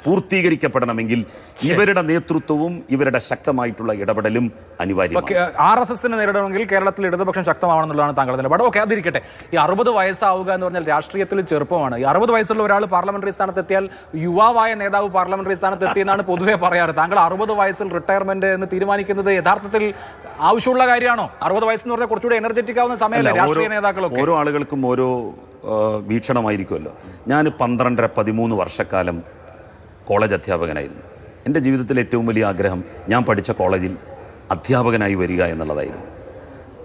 പൂർത്തീകരിക്കപ്പെടണമെങ്കിൽ ഇവരുടെ നേതൃത്വവും ഇവരുടെ ശക്തമായിട്ടുള്ള ഇടപെടലും അനിവാര്യമാണ്. RSSനെ നേരിടണമെങ്കിൽ കേരളത്തിൽ ഇടതുപക്ഷം ശക്തമാണെന്നുള്ളതാണ് താങ്കളുടെ നിലപാട്. ഓക്കെ, അതിരിക്കട്ടെ. ഈ 60 വയസ്സാവുക എന്ന് പറഞ്ഞാൽ രാഷ്ട്രീയത്തിൽ ചെറുപ്പമാണ്. ഈ 60 വയസ്സുള്ള ഒരാൾ പാർലമെന്ററി സ്ഥാനത്തെത്തിയാൽ യുവാവായ നേതാവ് പാർലമെന്ററി സ്ഥാനത്തെത്തിയെന്നാണ് പൊതുവെ പറയാറ്. താങ്കൾ 60 വയസ്സിൽ റിട്ടയർമെന്റ് എന്ന് തീരുമാനിക്കുന്നത് യഥാർത്ഥത്തിൽ ആവശ്യമുള്ള കാര്യമാണോ? 60 വയസ്സെന്ന് പറഞ്ഞാൽ കുറച്ചുകൂടി എനർജറ്റിക് ആവുന്ന സമയമല്ലേ രാഷ്ട്രീയ നേതാക്കളൊക്കെ? ഓരോ ആളുകൾക്കും ഓരോ വീക്ഷണമായിരിക്കുമല്ലോ. ഞാൻ 12-13 വർഷക്കാലം കോളേജ് അധ്യാപകനായിരുന്നു. എൻ്റെ ജീവിതത്തിലെ ഏറ്റവും വലിയ ആഗ്രഹം ഞാൻ പഠിച്ച കോളേജിൽ അധ്യാപകനായി വരിക എന്നുള്ളതായിരുന്നു.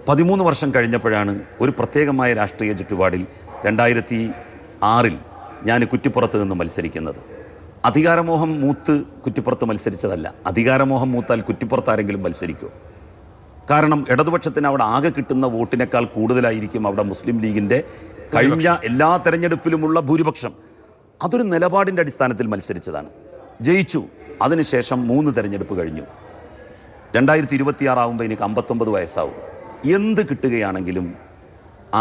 13 വർഷം കഴിഞ്ഞപ്പോഴാണ് ഒരു പ്രത്യേകമായ രാഷ്ട്രീയ ചുറ്റുപാടിൽ 2006 ഞാൻ കുറ്റിപ്പുറത്ത് നിന്ന് മത്സരിക്കുന്നത്. അധികാരമോഹം മൂത്ത് കുറ്റിപ്പുറത്ത് മത്സരിച്ചതല്ല. അധികാരമോഹം മൂത്താൽ കുറ്റിപ്പുറത്ത് ആരെങ്കിലും മത്സരിക്കുമോ? കാരണം ഇടതുപക്ഷത്തിന് അവിടെ ആകെ കിട്ടുന്ന വോട്ടിനേക്കാൾ കൂടുതലായിരിക്കും അവിടെ മുസ്ലിം ലീഗിൻ്റെ കഴിഞ്ഞ എല്ലാ തെരഞ്ഞെടുപ്പിലുമുള്ള ഭൂരിപക്ഷം. അതൊരു നിലപാടിൻ്റെ അടിസ്ഥാനത്തിൽ മത്സരിച്ചതാണ്. ജയിച്ചു. അതിനുശേഷം 3 തെരഞ്ഞെടുപ്പ് കഴിഞ്ഞു. 2026 ആകുമ്പോൾ എനിക്ക് 59 വയസ്സാവും. എന്ത് കിട്ടുകയാണെങ്കിലും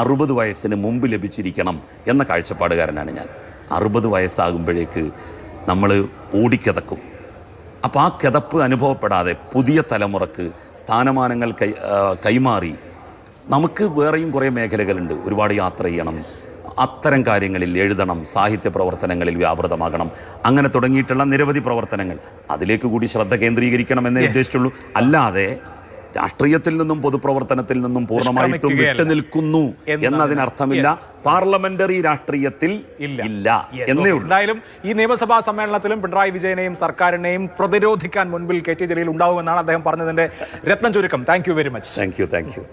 60 വയസ്സിന് മുമ്പ് ലഭിച്ചിരിക്കണം എന്ന കാഴ്ചപ്പാടുകാരനാണ് ഞാൻ. 60 വയസ്സാകുമ്പോഴേക്ക് നമ്മൾ ഓടിക്കിതക്കും. അപ്പോൾ ആ കിതപ്പ് അനുഭവപ്പെടാതെ പുതിയ തലമുറക്ക് സ്ഥാനമാനങ്ങൾ കൈമാറി നമുക്ക് വേറെയും കുറേ മേഖലകളുണ്ട്. ഒരുപാട് യാത്ര ചെയ്യണം, അത്തരം കാര്യങ്ങളിൽ എഴുതണം, സാഹിത്യ പ്രവർത്തനങ്ങളിൽ വ്യാപൃതമാകണം, അങ്ങനെ തുടങ്ങിയിട്ടുള്ള നിരവധി പ്രവർത്തനങ്ങൾ, അതിലേക്ക് കൂടി ശ്രദ്ധ കേന്ദ്രീകരിക്കണമെന്നേ ഉദ്ദേശിച്ചുള്ളൂ. അല്ലാതെ രാഷ്ട്രീയത്തിൽ നിന്നും പൊതുപ്രവർത്തനത്തിൽ നിന്നും പൂർണ്ണമായിട്ടും വിട്ടുനിൽക്കുന്നു എന്നതിനർത്ഥമില്ല. പാർലമെന്ററി രാഷ്ട്രീയത്തിൽ ഇല്ല എന്നേ ഉള്ളൂ. എന്തായാലും ഈ നിയമസഭാ സമ്മേളനത്തിലും പിണറായി വിജയനെയും സർക്കാരിനെയും പ്രതിരോധിക്കാൻ മുൻപിൽ KT ജലീൽ ഉണ്ടാവുമെന്നാണ് അദ്ദേഹം പറഞ്ഞതിന്റെ രത്നം ചുരുക്കം. Thank you very much. Thank you.